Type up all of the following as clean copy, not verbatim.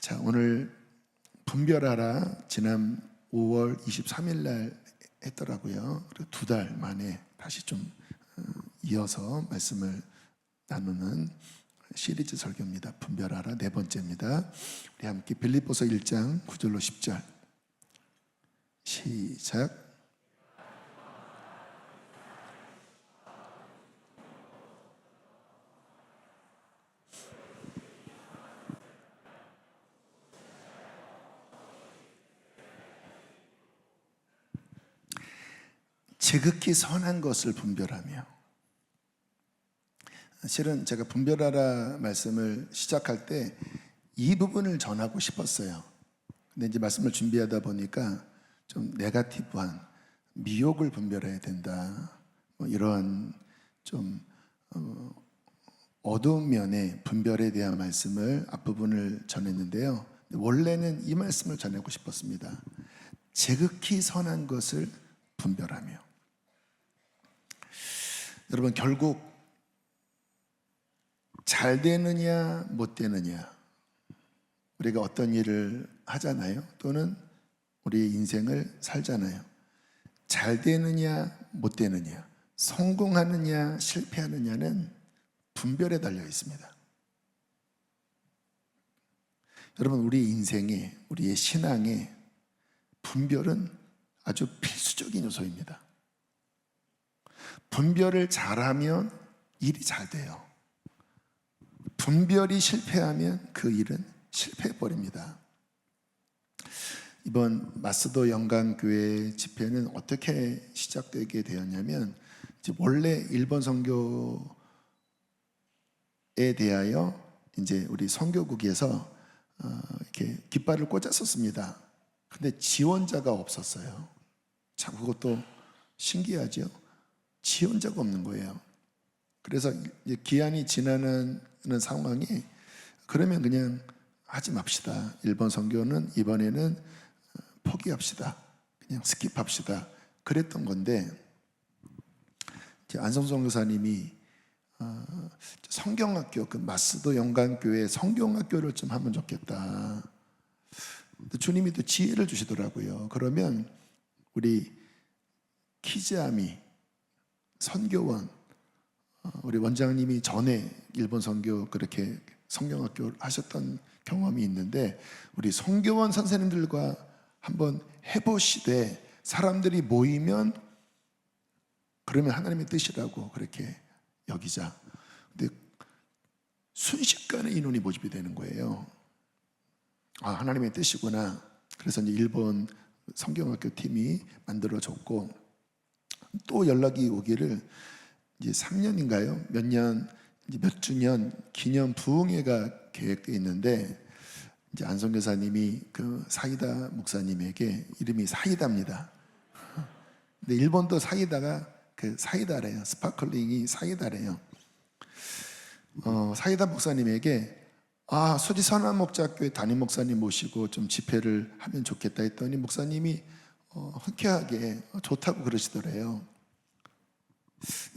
자, 오늘 분별하라 지난 5월 23일 날 했더라고요. 그리고 2달 만에 다시 좀 이어서 말씀을 나누는 시리즈 설교입니다. 분별하라 네 번째입니다. 우리 함께 빌립보서 1장 9절로 10절 시작. 지극히 선한 것을 분별하며. 실은 제가 분별하라 말씀을 시작할 때 이 부분을 전하고 싶었어요. 근데 이제 말씀을 준비하다 보니까 좀 네거티브한 미혹을 분별해야 된다, 뭐 이러한 좀 어두운 면의 분별에 대한 말씀을 앞부분을 전했는데요. 원래는 이 말씀을 전하고 싶었습니다. 지극히 선한 것을 분별하며. 여러분, 결국 잘 되느냐 못 되느냐, 우리가 어떤 일을 하잖아요. 또는 우리의 인생을 살잖아요. 잘 되느냐 못 되느냐, 성공하느냐 실패하느냐는 분별에 달려 있습니다. 여러분, 우리 인생에, 우리의 신앙에 분별은 아주 필수적인 요소입니다. 분별을 잘하면 일이 잘 돼요. 분별이 실패하면 그 일은 실패해버립니다. 이번 마스도 영광교회 집회는 어떻게 시작되게 되었냐면, 원래 일본 선교에 대하여 이제 우리 선교국에서 이렇게 깃발을 꽂았었습니다. 근데 지원자가 없었어요. 참, 그것도 신기하죠. 지원자가 없는 거예요. 그래서 이제 기한이 지나는 상황이, 그러면 그냥 하지 맙시다. 일본 선교는 이번에는 포기합시다. 그냥 스킵합시다. 그랬던 건데, 안성수 선교사님이 성경학교, 그 마스도 영광교회 성경학교를 좀 하면 좋겠다. 주님이 또 지혜를 주시더라고요. 그러면 우리 키즈아미 선교원, 우리 원장님이 전에 일본 선교 그렇게 성경학교 하셨던 경험이 있는데, 우리 선교원 선생님들과 한번 해보시되 사람들이 모이면 그러면 하나님의 뜻이라고 그렇게 여기자. 근데 순식간에 인원이 모집이 되는 거예요. 아, 하나님의 뜻이구나. 그래서 이제 일본 성경학교 팀이 만들어졌고, 또 연락이 오기를 이제 3년인가요? 몇 주년 기념 부흥회가 계획되어 있는데, 이제 안성교사님이 그 사이다 목사님에게, 이름이 사이다입니다. 근데 일본도 사이다가 그 사이다래요. 스파클링이 사이다래요. 사이다 목사님에게 수지 선한 목자교회 담임 목사님 모시고 좀 집회를 하면 좋겠다 했더니 목사님이 흔쾌하게 좋다고 그러시더래요.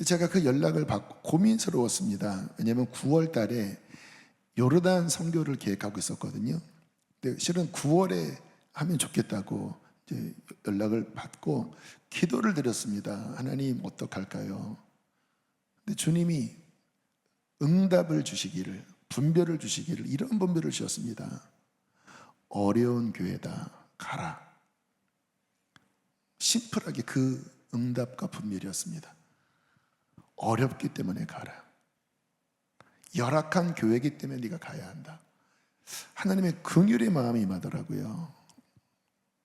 제가 그 연락을 받고 고민스러웠습니다. 왜냐하면 9월 달에 요르단 선교를 계획하고 있었거든요. 근데 실은 9월에 하면 좋겠다고 이제 연락을 받고 기도를 드렸습니다. 하나님, 어떡할까요? 근데 주님이 응답을 주시기를, 분별을 주시기를, 이런 분별을 주셨습니다. 어려운 교회다, 가라. 심플하게 그 응답과 분별이었습니다. 어렵기 때문에 가라. 열악한 교회이기 때문에 네가 가야 한다. 하나님의 긍휼의 마음이 임하더라고요.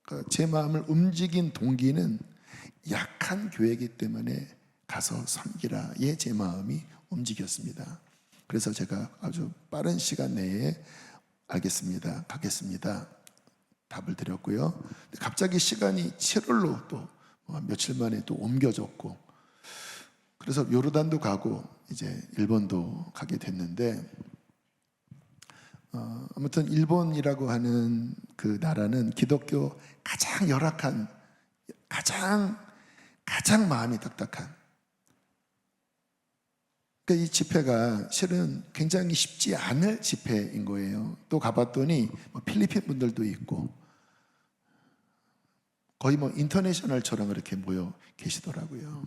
그러니까 제 마음을 움직인 동기는 약한 교회이기 때문에 가서 섬기라의 제 마음이 움직였습니다. 그래서 제가 아주 빠른 시간 내에 알겠습니다, 가겠습니다 답을 드렸고요. 갑자기 시간이 7월로 또 며칠 만에 또 옮겨졌고, 그래서 요르단도 가고 이제 일본도 가게 됐는데, 아무튼 일본이라고 하는 그 나라는 기독교 가장 열악한, 가장 마음이 딱딱한, 이 집회가 실은 굉장히 쉽지 않을 집회인 거예요. 또 가봤더니 필리핀 분들도 있고 거의 인터내셔널처럼 그렇게 모여 계시더라고요.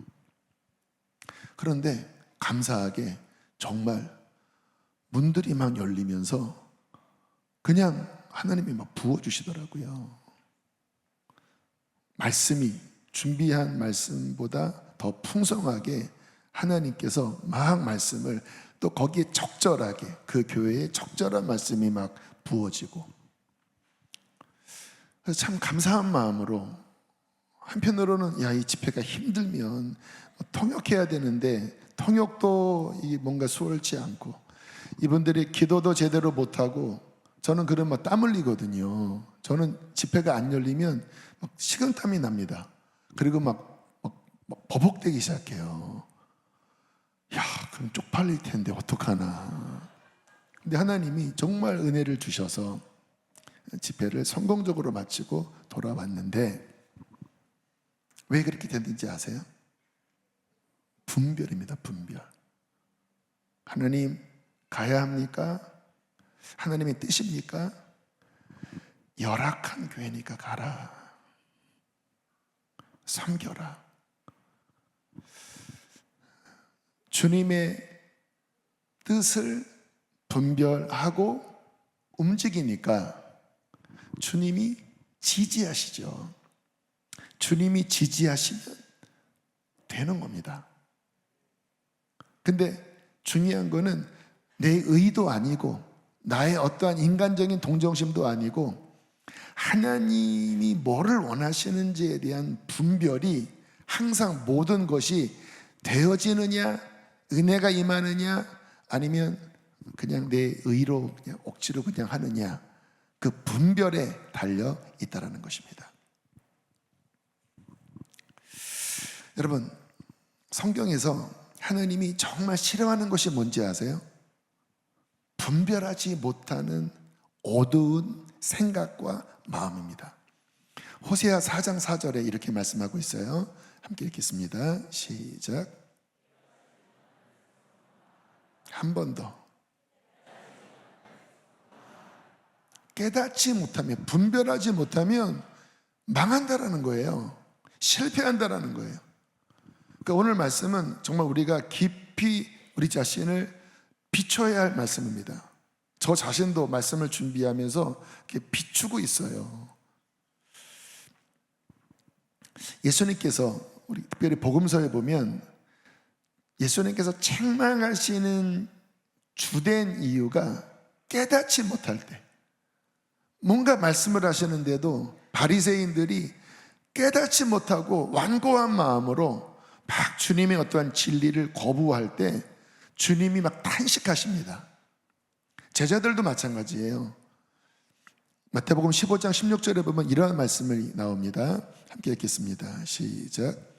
그런데 감사하게 정말 문들이 막 열리면서 그냥 하나님이 막 부어주시더라고요. 말씀이 준비한 말씀보다 더 풍성하게 하나님께서 막 말씀을 또 거기에 적절하게 그 교회에 적절한 말씀이 막 부어지고, 그래서 참 감사한 마음으로 한편으로는 이 집회가 힘들면 통역해야 되는데 통역도 뭔가 수월치 않고 이분들이 기도도 제대로 못하고 저는 그러면 땀 흘리거든요. 저는 집회가 안 열리면 막 식은땀이 납니다. 그리고 막 버벅대기 시작해요. 야, 그럼 쪽팔릴 텐데 어떡하나. 근데 하나님이 정말 은혜를 주셔서 집회를 성공적으로 마치고 돌아왔는데 왜 그렇게 됐는지 아세요? 분별입니다. 분별. 하나님 가야 합니까? 하나님의 뜻입니까? 열악한 교회니까 가라. 섬겨라. 주님의 뜻을 분별하고 움직이니까 주님이 지지하시죠. 주님이 지지하시면 되는 겁니다. 근데 중요한 거는 내 의도 아니고 나의 어떠한 인간적인 동정심도 아니고 하나님이 뭐를 원하시는지에 대한 분별이 항상 모든 것이 되어지느냐, 은혜가 임하느냐, 아니면 그냥 내 의로 그냥 억지로 그냥 하느냐, 그 분별에 달려 있다는 것입니다. 여러분, 성경에서 하나님이 정말 싫어하는 것이 뭔지 아세요? 분별하지 못하는 어두운 생각과 마음입니다. 호세아 4장 4절에 이렇게 말씀하고 있어요. 함께 읽겠습니다. 시작. 한 번 더. 깨닫지 못하면, 분별하지 못하면 망한다라는 거예요. 실패한다라는 거예요. 그러니까 오늘 말씀은 정말 우리가 깊이 우리 자신을 비춰야 할 말씀입니다. 저 자신도 말씀을 준비하면서 이렇게 비추고 있어요. 예수님께서 우리 특별히 복음서에 보면 예수님께서 책망하시는 주된 이유가 깨닫지 못할 때, 뭔가 말씀을 하시는데도 바리새인들이 깨닫지 못하고 완고한 마음으로 막 주님의 어떠한 진리를 거부할 때 주님이 막 탄식하십니다. 제자들도 마찬가지예요. 마태복음 15장 16절에 보면 이러한 말씀이 나옵니다. 함께 읽겠습니다. 시작.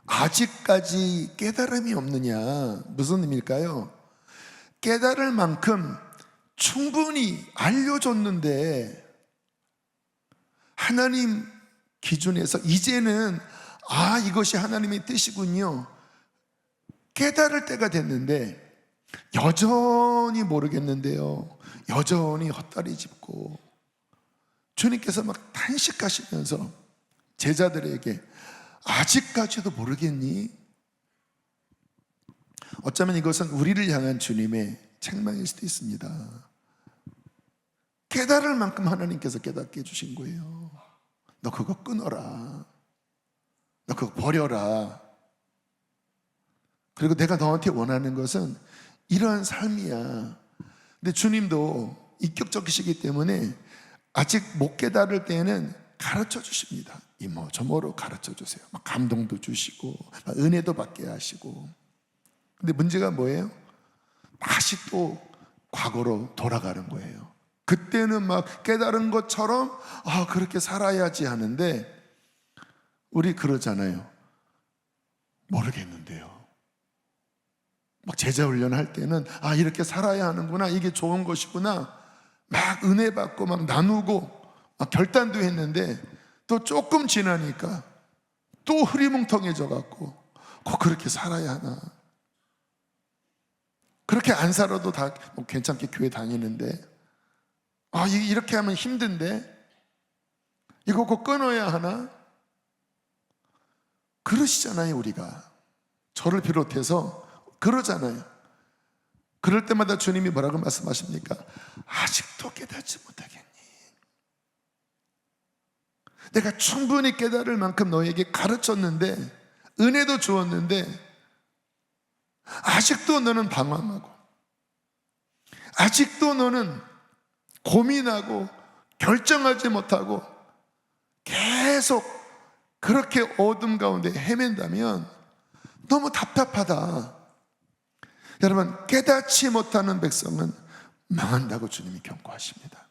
아직까지 깨달음이 없느냐? 무슨 의미일까요? 깨달을 만큼 충분히 알려줬는데 하나님 기준에서 이제는 이것이 하나님의 뜻이군요, 깨달을 때가 됐는데 여전히 모르겠는데요, 여전히 헛다리 짚고 주님께서 막 탄식하시면서 제자들에게 아직까지도 모르겠니? 어쩌면 이것은 우리를 향한 주님의 책망일 수도 있습니다. 깨달을 만큼 하나님께서 깨닫게 해주신 거예요. 너 그거 끊어라. 너 그거 버려라. 그리고 내가 너한테 원하는 것은 이러한 삶이야. 근데 주님도 인격적이시기 때문에 아직 못 깨달을 때는 가르쳐 주십니다. 이모 저모로 가르쳐 주세요. 막 감동도 주시고 막 은혜도 받게 하시고. 근데 문제가 뭐예요? 다시 또 과거로 돌아가는 거예요. 그때는 막 깨달은 것처럼 그렇게 살아야지 하는데 우리 그러잖아요. 모르겠는데요. 막 제자 훈련할 때는 이렇게 살아야 하는구나, 이게 좋은 것이구나, 막 은혜 받고 막 나누고 막 결단도 했는데 또 조금 지나니까 또 흐리멍텅해져 갖고 꼭 그렇게 살아야 하나? 그렇게 안 살아도 다 뭐 괜찮게 교회 다니는데, 이렇게 하면 힘든데 이거 꼭 끊어야 하나? 그러시잖아요. 우리가, 저를 비롯해서 그러잖아요. 그럴 때마다 주님이 뭐라고 말씀하십니까? 아직도 깨닫지 못하겠니? 내가 충분히 깨달을 만큼 너에게 가르쳤는데, 은혜도 주었는데 아직도 너는 방황하고, 아직도 너는 고민하고 결정하지 못하고 계속 그렇게 어둠 가운데 헤맨다면 너무 답답하다. 여러분, 깨닫지 못하는 백성은 망한다고 주님이 경고하십니다.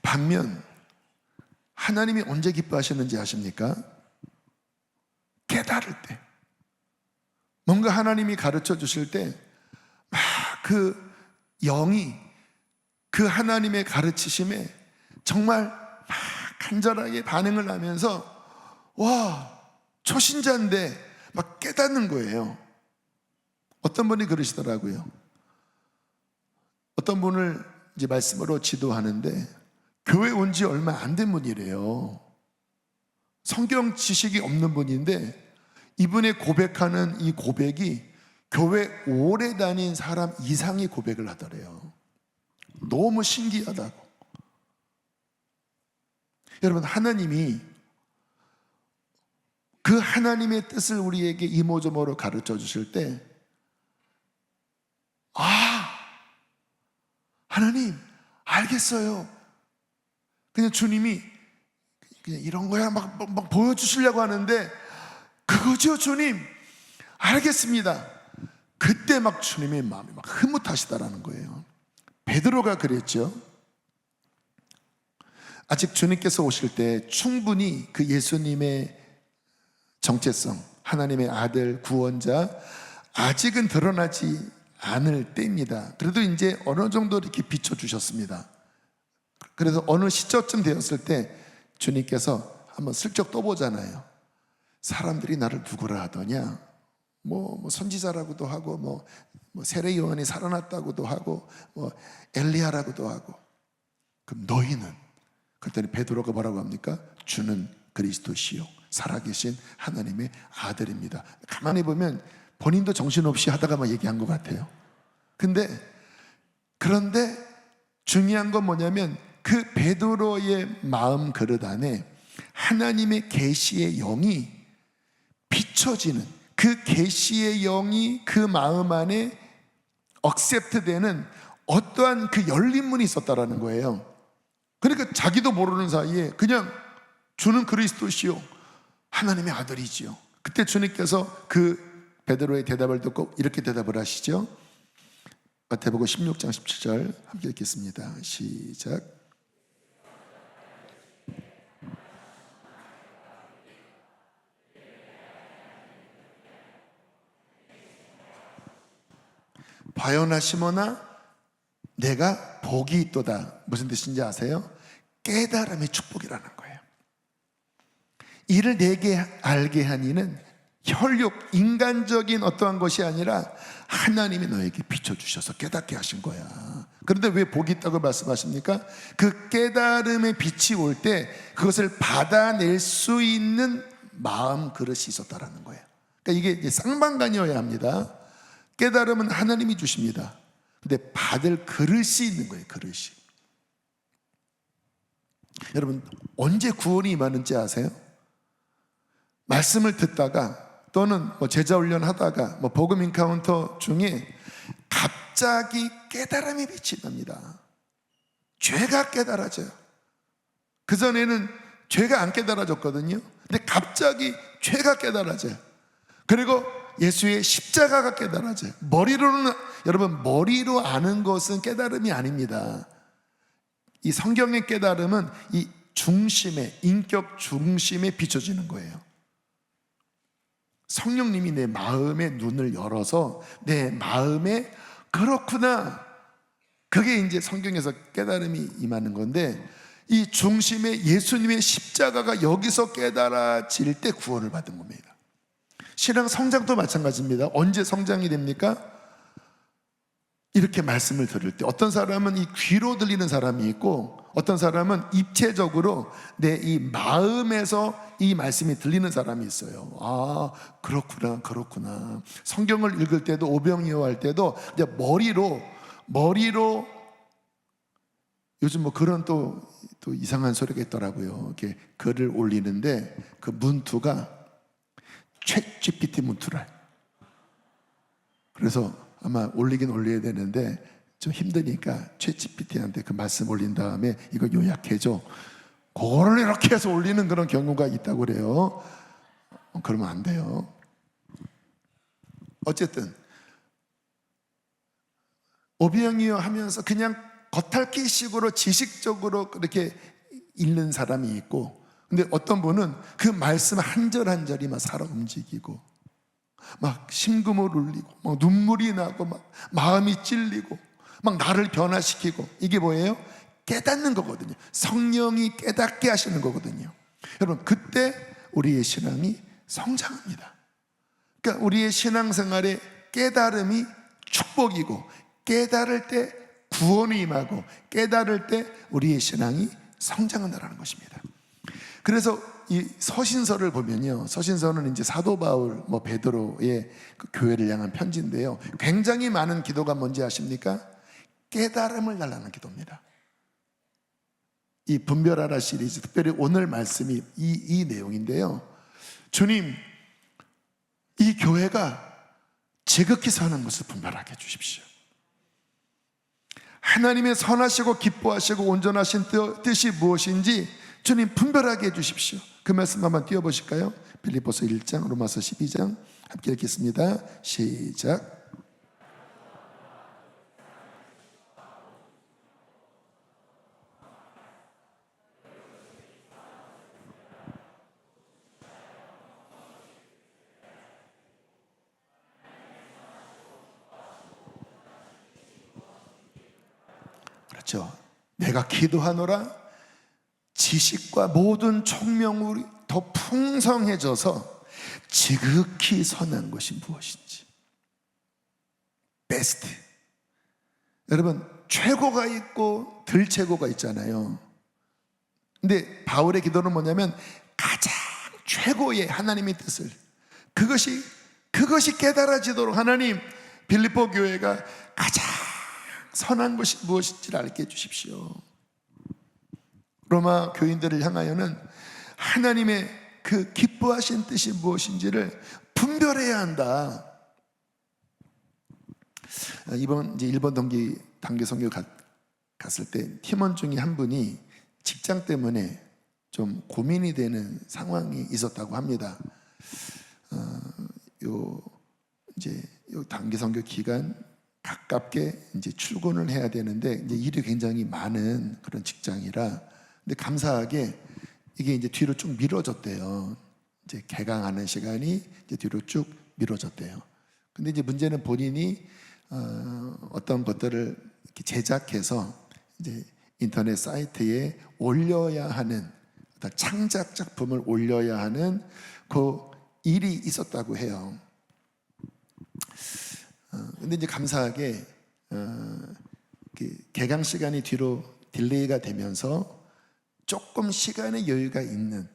반면 하나님이 언제 기뻐하셨는지 아십니까? 깨달을 때, 뭔가 하나님이 가르쳐 주실 때 막 그 영이 그 하나님의 가르치심에 정말 막 간절하게 반응을 하면서, 와, 초신자인데 막 깨닫는 거예요. 어떤 분이 그러시더라고요. 어떤 분을 이제 말씀으로 지도하는데 교회 온 지 얼마 안 된 분이래요. 성경 지식이 없는 분인데 이분의 고백하는 이 고백이 교회 오래 다닌 사람 이상의 고백을 하더래요. 너무 신기하다고. 여러분, 하나님이 그 하나님의 뜻을 우리에게 이모저모로 가르쳐 주실 때, 하나님 알겠어요. 그냥 주님이 그냥 이런 거야 막 보여주시려고 하는데, 그거죠 주님, 알겠습니다. 그때 막 주님의 마음이 막 흐뭇하시다라는 거예요. 베드로가 그랬죠. 아직 주님께서 오실 때 충분히 그 예수님의 정체성, 하나님의 아들, 구원자, 아직은 드러나지 않을 때입니다. 그래도 이제 어느 정도 이렇게 비춰주셨습니다. 그래서 어느 시점쯤 되었을 때 주님께서 한번 슬쩍 떠보잖아요. 사람들이 나를 누구라 하더냐? 뭐 선지자라고도 하고, 뭐 세례 요한이 살아났다고도 하고, 뭐 엘리야라고도 하고. 그럼 너희는? 그랬더니 베드로가 뭐라고 합니까? 주는 그리스도시요 살아계신 하나님의 아들입니다. 가만히 보면 본인도 정신없이 하다가 막 얘기한 것 같아요. 그런데 중요한 건 뭐냐면 그 베드로의 마음 그릇 안에 하나님의 계시의 영이 비춰지는, 그 계시의 영이 그 마음 안에 억셉트되는 어떠한 그 열린 문이 있었다라는 거예요. 그러니까 자기도 모르는 사이에 그냥 주는 그리스도시요 하나님의 아들이지요. 그때 주님께서 그 베드로의 대답을 듣고 이렇게 대답을 하시죠. 마태복음 16장 17절 함께 읽겠습니다. 시작. 바요나 시몬아, 내가 복이 있도다. 무슨 뜻인지 아세요? 깨달음의 축복이라는 거예요. 이를 내게 알게 한 이는 혈육, 인간적인 어떠한 것이 아니라 하나님이 너에게 비춰주셔서 깨닫게 하신 거야. 그런데 왜 복이 있다고 말씀하십니까? 그 깨달음의 빛이 올 때 그것을 받아낼 수 있는 마음 그릇이 있었다라는 거예요. 그러니까 이게 쌍방간이어야 합니다. 깨달음은 하나님이 주십니다. 근데 받을 그릇이 있는 거예요. 그릇이. 여러분, 언제 구원이 임하는지 아세요? 말씀을 듣다가 또는 제자 훈련 하다가 복음 인카운터 중에 갑자기 깨달음이 빛이 납니다. 죄가 깨달아져요. 그전에는 죄가 안 깨달아졌거든요. 근데 갑자기 죄가 깨달아져요. 그리고 예수의 십자가가 깨달아져요. 여러분, 머리로 아는 것은 깨달음이 아닙니다. 이 성경의 깨달음은 이 중심에, 인격 중심에 비춰지는 거예요. 성령님이 내 마음의 눈을 열어서 내 마음에 그렇구나, 그게 이제 성경에서 깨달음이 임하는 건데, 이 중심에 예수님의 십자가가 여기서 깨달아질 때 구원을 받은 겁니다. 신앙 성장도 마찬가지입니다. 언제 성장이 됩니까? 이렇게 말씀을 들을 때. 어떤 사람은 이 귀로 들리는 사람이 있고, 어떤 사람은 입체적으로 내 이 마음에서 이 말씀이 들리는 사람이 있어요. 아, 그렇구나, 그렇구나. 성경을 읽을 때도, 오병이어 할 때도 이제 머리로 요즘 뭐 그런 또 이상한 소리가 있더라고요. 이렇게 글을 올리는데 그 문투가 챗 GPT 문투래. 그래서 아마 올리긴 올려야 되는데 좀 힘드니까 챗 GPT한테 그 말씀 올린 다음에 이거 요약해줘. 그거를 이렇게 해서 올리는 그런 경우가 있다고 그래요. 그러면 안 돼요. 어쨌든 오병이어 하면서 그냥 겉핥기식으로 지식적으로 그렇게 읽는 사람이 있고, 근데 어떤 분은 그 말씀 한 절 한 절이 막 살아 움직이고 막 심금을 울리고 막 눈물이 나고 막 마음이 찔리고 막 나를 변화시키고, 이게 뭐예요? 깨닫는 거거든요. 성령이 깨닫게 하시는 거거든요. 여러분, 그때 우리의 신앙이 성장합니다. 그러니까 우리의 신앙생활의 깨달음이 축복이고, 깨달을 때 구원이 임하고, 깨달을 때 우리의 신앙이 성장한다는 것입니다. 그래서 이 서신서를 보면요, 서신서는 이제 사도 바울, 베드로의 그 교회를 향한 편지인데요, 굉장히 많은 기도가 뭔지 아십니까? 깨달음을 달라는 기도입니다. 이 분별하라 시리즈, 특별히 오늘 말씀이 이 내용인데요. 주님, 이 교회가 지극히 선한 것을 분별하게 해주십시오. 하나님의 선하시고 기뻐하시고 온전하신 뜻이 무엇인지 주님 분별하게 해주십시오. 그 말씀 한번 띄워보실까요? 빌립보서 1장, 로마서 12장 함께 읽겠습니다. 시작. 그렇죠. 내가 기도하노라 지식과 모든 총명이 더 풍성해져서 지극히 선한 것이 무엇인지. 베스트. 여러분, 최고가 있고 덜 최고가 있잖아요. 근데 바울의 기도는 뭐냐면 가장 최고의 하나님의 뜻을, 그것이 깨달아지도록 하나님, 빌립보 교회가 가장 선한 것이 무엇인지를 알게 해주십시오. 로마 교인들을 향하여는 하나님의 그 기뻐하신 뜻이 무엇인지를 분별해야 한다. 이번 이제 일본 단기 선교 갔을 때 팀원 중에 한 분이 직장 때문에 좀 고민이 되는 상황이 있었다고 합니다. 요 단기 선교 기간 가깝게 이제 출근을 해야 되는데 이제 일이 굉장히 많은 그런 직장이라, 근데 감사하게 이게 이제 뒤로 쭉 미뤄졌대요. 이제 개강하는 시간이 이제 뒤로 쭉 미뤄졌대요. 근데 이제 문제는 본인이 어떤 것들을 이렇게 제작해서 이제 인터넷 사이트에 올려야 하는, 어떤 창작 작품을 올려야 하는 그 일이 있었다고 해요. 근데 이제 감사하게 개강 시간이 뒤로 딜레이가 되면서 조금 시간의 여유가 있는,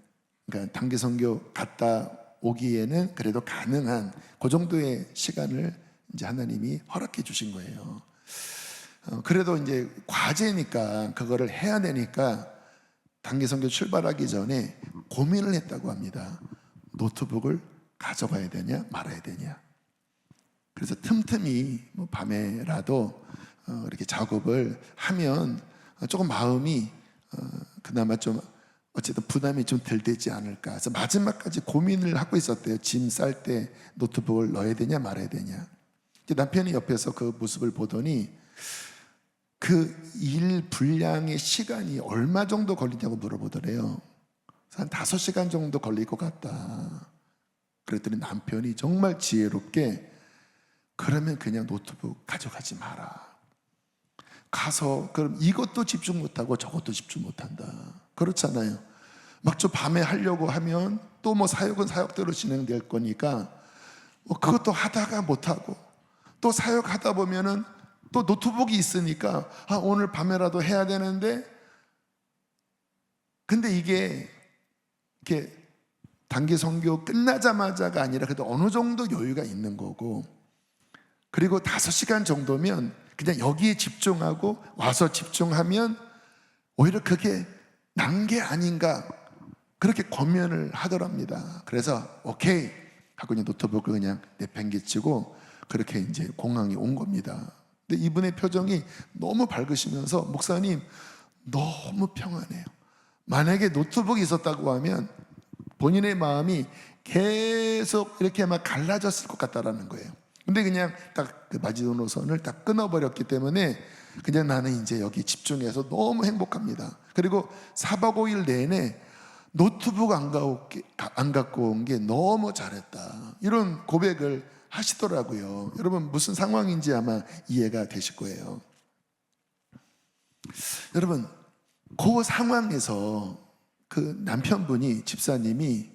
그러니까 단기 선교 갔다 오기에는 그래도 가능한 그 정도의 시간을 이제 하나님이 허락해 주신 거예요. 그래도 이제 과제니까 그거를 해야 되니까 단기 선교 출발하기 전에 고민을 했다고 합니다. 노트북을 가져가야 되냐 말아야 되냐. 그래서 틈틈이 밤에라도 이렇게 작업을 하면 조금 마음이 그나마 좀 어쨌든 부담이 좀 덜 되지 않을까. 그래서 마지막까지 고민을 하고 있었대요. 짐 쌀 때 노트북을 넣어야 되냐 말아야 되냐. 남편이 옆에서 그 모습을 보더니 그 일 분량의 시간이 얼마 정도 걸리냐고 물어보더래요. 한 5시간 정도 걸릴 것 같다. 그랬더니 남편이 정말 지혜롭게, 그러면 그냥 노트북 가져가지 마라. 가서 그럼 이것도 집중 못하고 저것도 집중 못한다. 그렇잖아요. 막 좀 밤에 하려고 하면 또 뭐 사역은 사역대로 진행될 거니까 뭐 그것도 하다가 못하고, 또 사역하다 보면은 또 노트북이 있으니까 오늘 밤에라도 해야 되는데, 근데 이게 이렇게 단기 선교 끝나자마자가 아니라 그래도 어느 정도 여유가 있는 거고, 그리고 5시간 정도면 그냥 여기에 집중하고 와서 집중하면 오히려 그게 난 게 아닌가, 그렇게 권면을 하더랍니다. 그래서 오케이 하고 그냥 노트북을 그냥 내팽개치고 그렇게 이제 공항에 온 겁니다. 근데 이분의 표정이 너무 밝으시면서 목사님 너무 평안해요. 만약에 노트북이 있었다고 하면 본인의 마음이 계속 이렇게 막 갈라졌을 것 같다라는 거예요. 근데 그냥 딱 그 마지노선을 딱 끊어버렸기 때문에 그냥 나는 이제 여기 집중해서 너무 행복합니다. 그리고 4박 5일 내내 노트북 안 갖고 온 게 너무 잘했다, 이런 고백을 하시더라고요. 여러분 무슨 상황인지 아마 이해가 되실 거예요. 여러분 그 상황에서 그 남편분이, 집사님이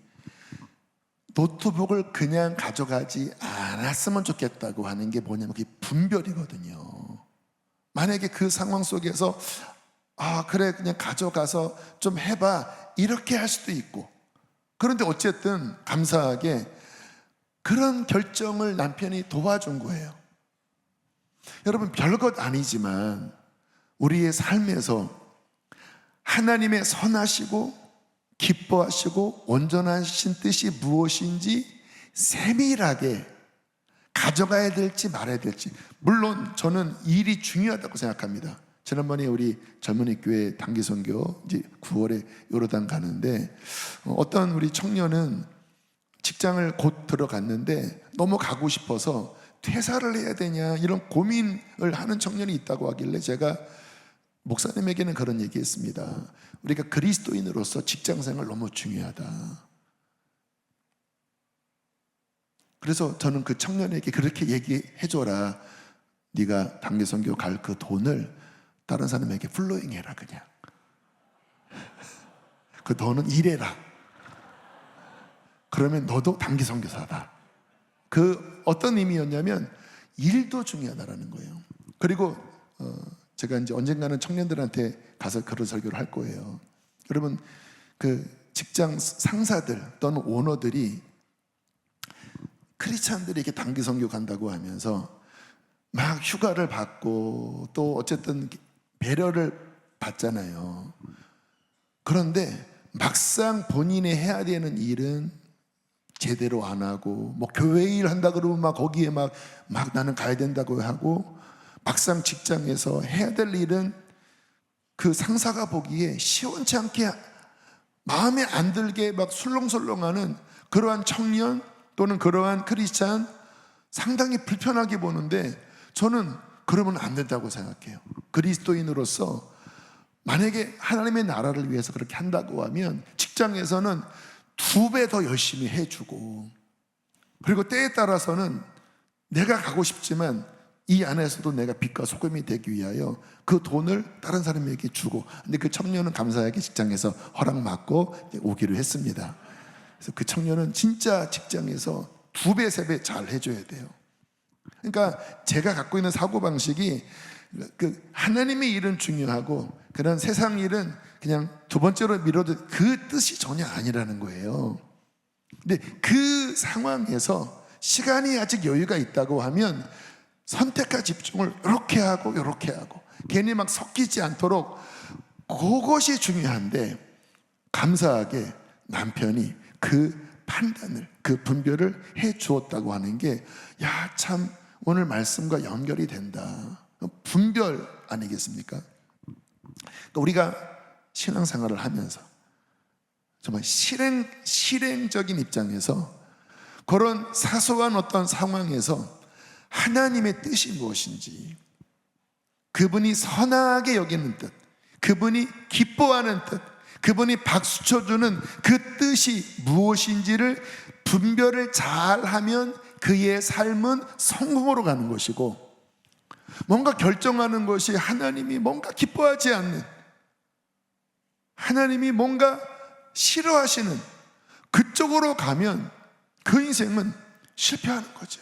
노트북을 그냥 가져가지 않았으면 좋겠다고 하는 게 뭐냐면 그게 분별이거든요. 만약에 그 상황 속에서 그래 그냥 가져가서 좀 해봐 이렇게 할 수도 있고, 그런데 어쨌든 감사하게 그런 결정을 남편이 도와준 거예요. 여러분 별것 아니지만 우리의 삶에서 하나님의 선하시고 기뻐하시고 온전하신 뜻이 무엇인지 세밀하게 가져가야 될지 말아야 될지, 물론 저는 일이 중요하다고 생각합니다. 지난번에 우리 젊은이 교회 단기 선교 이제 9월에 요르단 가는데 어떤 우리 청년은 직장을 곧 들어갔는데 너무 가고 싶어서 퇴사를 해야 되냐 이런 고민을 하는 청년이 있다고 하길래 제가 목사님에게는 그런 얘기했습니다. 우리가 그리스도인으로서 직장생활 너무 중요하다. 그래서 저는 그 청년에게 그렇게 얘기해줘라. 네가 단기 선교 갈 그 돈을 다른 사람에게 플로잉해라. 그냥 그 돈은 일해라. 그러면 너도 단기 선교사다. 그 어떤 의미였냐면 일도 중요하다라는 거예요. 그리고 제가 이제 언젠가는 청년들한테 가서 그런 설교를 할 거예요. 여러분 그 직장 상사들 또는 오너들이 크리스찬들이 이렇게 단기 선교 간다고 하면서 막 휴가를 받고 또 어쨌든 배려를 받잖아요. 그런데 막상 본인이 해야 되는 일은 제대로 안 하고, 뭐 교회 일 한다 그러면 막 거기에 막 나는 가야 된다고 하고, 막상 직장에서 해야 될 일은 그 상사가 보기에 시원치 않게 마음에 안 들게 막 술렁술렁하는 그러한 청년 또는 그러한 크리스찬 상당히 불편하게 보는데, 저는 그러면 안 된다고 생각해요. 그리스도인으로서 만약에 하나님의 나라를 위해서 그렇게 한다고 하면 직장에서는 2배 더 열심히 해주고, 그리고 때에 따라서는 내가 가고 싶지만 이 안에서도 내가 빛과 소금이 되기 위하여 그 돈을 다른 사람에게 주고, 근데 그 청년은 감사하게 직장에서 허락받고 오기로 했습니다. 그래서 그 청년은 진짜 직장에서 2배, 3배 잘 해줘야 돼요. 그러니까 제가 갖고 있는 사고방식이 그 하나님의 일은 중요하고 그런 세상 일은 그냥 두 번째로 미뤄도 그 뜻이 전혀 아니라는 거예요. 근데 그 상황에서 시간이 아직 여유가 있다고 하면 선택과 집중을 이렇게 하고 이렇게 하고 괜히 막 섞이지 않도록, 그것이 중요한데 감사하게 남편이 그 판단을, 그 분별을 해 주었다고 하는 게, 야, 참 오늘 말씀과 연결이 된다. 분별 아니겠습니까? 그러니까 우리가 신앙생활을 하면서 정말 실행적인 입장에서 그런 사소한 어떤 상황에서 하나님의 뜻이 무엇인지, 그분이 선하게 여기는 뜻, 그분이 기뻐하는 뜻, 그분이 박수 쳐주는 그 뜻이 무엇인지를 분별을 잘하면 그의 삶은 성공으로 가는 것이고, 뭔가 결정하는 것이 하나님이 뭔가 기뻐하지 않는, 하나님이 뭔가 싫어하시는 그쪽으로 가면 그 인생은 실패하는 거죠.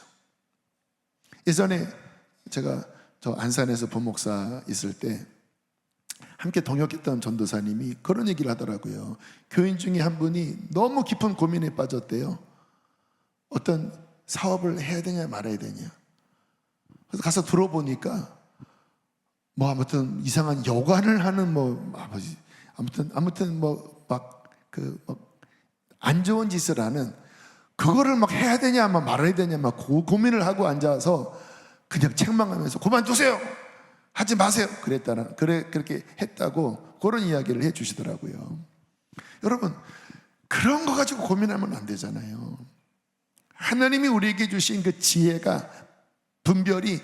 예전에 제가 저 안산에서 부목사 있을 때 함께 동역했던 전도사님이 그런 얘기를 하더라고요. 교인 중에 한 분이 너무 깊은 고민에 빠졌대요. 어떤 사업을 해야 되냐 말아야 되냐. 그래서 가서 들어보니까 뭐 아무튼 이상한 여관을 하는 뭐 아무튼 뭐 막 그 안 좋은 짓을 하는, 그거를 막 해야 되냐 막 말아야 되냐 막 고민을 하고 앉아서 그냥 책망하면서 그만두세요, 하지 마세요 그렇게 했다고 그런 이야기를 해 주시더라고요. 여러분, 그런 거 가지고 고민하면 안 되잖아요. 하나님이 우리에게 주신 그 지혜가, 분별이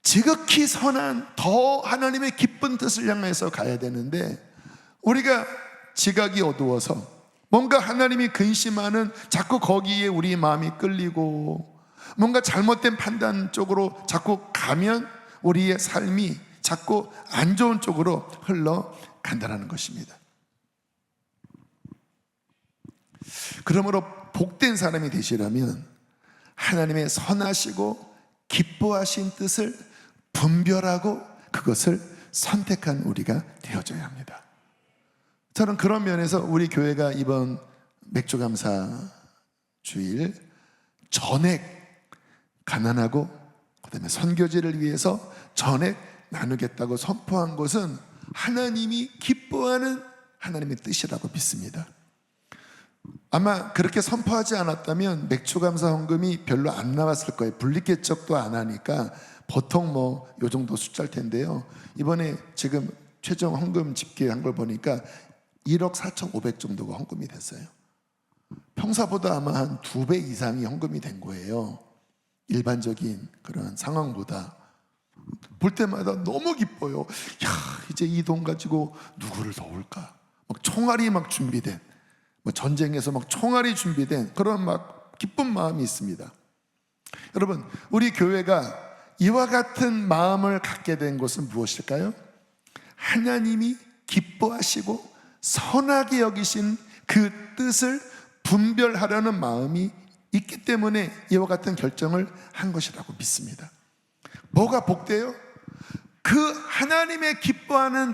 지극히 선한 더 하나님의 기쁜 뜻을 향해서 가야 되는데, 우리가 지각이 어두워서 뭔가 하나님이 근심하는 자꾸 거기에 우리 마음이 끌리고 뭔가 잘못된 판단 쪽으로 자꾸 가면 우리의 삶이 자꾸 안 좋은 쪽으로 흘러간다는 것입니다. 그러므로 복된 사람이 되시려면 하나님의 선하시고 기뻐하신 뜻을 분별하고 그것을 선택한 우리가 되어줘야 합니다. 저는 그런 면에서 우리 교회가 이번 맥주감사 주일 전액 가난하고 그다음에 선교지를 위해서 전액 나누겠다고 선포한 것은 하나님이 기뻐하는 하나님의 뜻이라고 믿습니다. 아마 그렇게 선포하지 않았다면 맥주감사 헌금이 별로 안 나왔을 거예요. 분리개척도 안 하니까 보통 뭐 요 정도 숫자일 텐데요. 이번에 지금 최종 헌금 집계한 걸 보니까 1억 4,500 정도가 헌금이 됐어요. 평사보다 아마 한 2배 이상이 헌금이 된 거예요. 일반적인 그런 상황보다. 볼 때마다 너무 기뻐요. 야, 이제 이 돈 가지고 누구를 도울까? 막 총알이 막 준비된, 뭐 전쟁에서 막 총알이 준비된 그런 막 기쁜 마음이 있습니다. 여러분, 우리 교회가 이와 같은 마음을 갖게 된 것은 무엇일까요? 하나님이 기뻐하시고 선하게 여기신 그 뜻을 분별하려는 마음이 있기 때문에 이와 같은 결정을 한 것이라고 믿습니다. 뭐가 복돼요? 그 하나님의 기뻐하는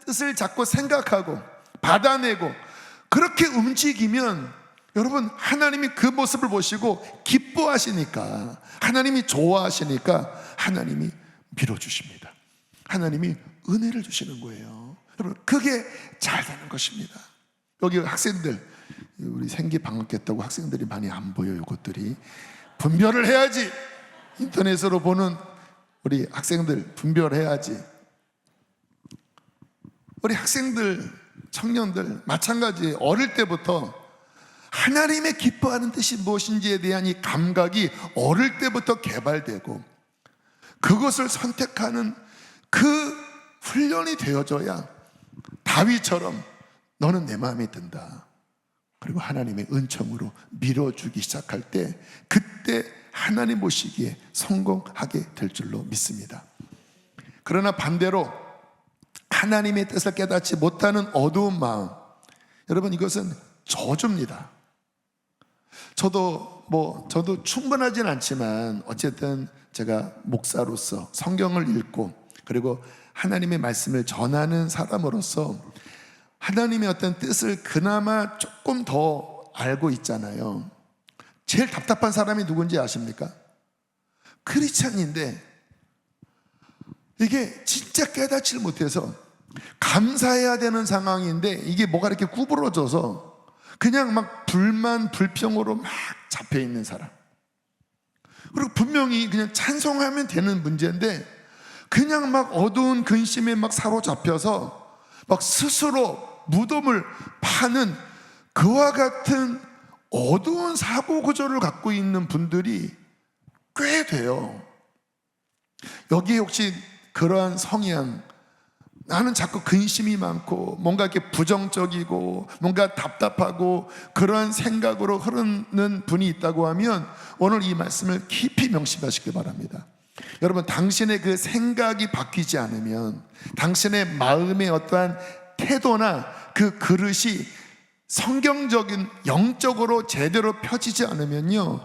뜻을 자꾸 생각하고 받아내고 그렇게 움직이면, 여러분, 하나님이 그 모습을 보시고 기뻐하시니까, 하나님이 좋아하시니까 하나님이 밀어주십니다. 하나님이 은혜를 주시는 거예요. 여러분, 그게 잘 되는 것입니다. 여기 학생들, 우리 생기 방학했다고 학생들이 많이 안 보여요. 이것들이 분별을 해야지. 인터넷으로 보는 우리 학생들 분별해야지. 우리 학생들, 청년들 마찬가지. 어릴 때부터 하나님의 기뻐하는 뜻이 무엇인지에 대한 이 감각이 어릴 때부터 개발되고 그것을 선택하는 그 훈련이 되어져야 다윗처럼 너는 내 마음에 든다, 그리고 하나님의 은총으로 밀어주기 시작할 때 그때 하나님 보시기에 성공하게 될 줄로 믿습니다. 그러나 반대로 하나님의 뜻을 깨닫지 못하는 어두운 마음, 여러분, 이것은 저주입니다. 저도 충분하진 않지만 어쨌든 제가 목사로서 성경을 읽고 그리고 하나님의 말씀을 전하는 사람으로서 하나님의 어떤 뜻을 그나마 조금 더 알고 있잖아요. 제일 답답한 사람이 누군지 아십니까? 크리스찬인데 이게 진짜 깨닫지를 못해서 감사해야 되는 상황인데 이게 뭐가 이렇게 구부러져서 그냥 막 불만 불평으로 막 잡혀있는 사람, 그리고 분명히 그냥 찬송하면 되는 문제인데 그냥 막 어두운 근심에 막 사로잡혀서 막 스스로 무덤을 파는 그와 같은 어두운 사고 구조를 갖고 있는 분들이 꽤 돼요. 여기에 혹시 그러한 성향, 나는 자꾸 근심이 많고 뭔가 이렇게 부정적이고 뭔가 답답하고 그러한 생각으로 흐르는 분이 있다고 하면 오늘 이 말씀을 깊이 명심하시기 바랍니다. 여러분, 당신의 그 생각이 바뀌지 않으면, 당신의 마음의 어떠한 태도나 그 그릇이 성경적인 영적으로 제대로 펴지지 않으면요,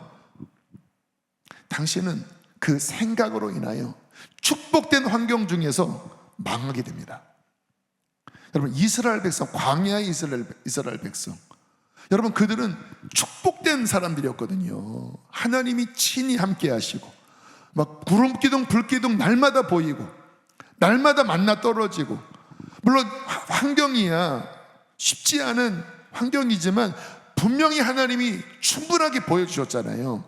당신은 그 생각으로 인하여 축복된 환경 중에서 망하게 됩니다. 여러분, 이스라엘 백성, 광야의 이스라엘 백성, 여러분, 그들은 축복된 사람들이었거든요. 하나님이 친히 함께 하시고, 막 구름 기둥 불 기둥 날마다 보이고, 날마다 만나 떨어지고, 물론 환경이야 쉽지 않은 환경이지만 분명히 하나님이 충분하게 보여주셨잖아요.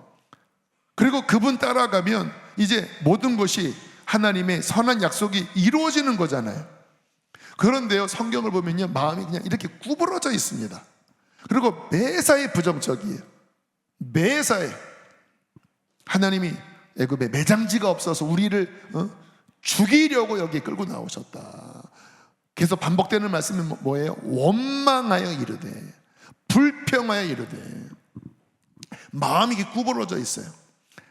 그리고 그분 따라가면 이제 모든 것이 하나님의 선한 약속이 이루어지는 거잖아요. 그런데요, 성경을 보면요, 마음이 그냥 이렇게 구부러져 있습니다. 그리고 매사에 부정적이에요. 매사에 하나님이 애굽에 매장지가 없어서 우리를 죽이려고 여기 끌고 나오셨다. 계속 반복되는 말씀이 뭐예요? 원망하여 이르되, 불평하여 이르되. 마음이 구부러져 있어요.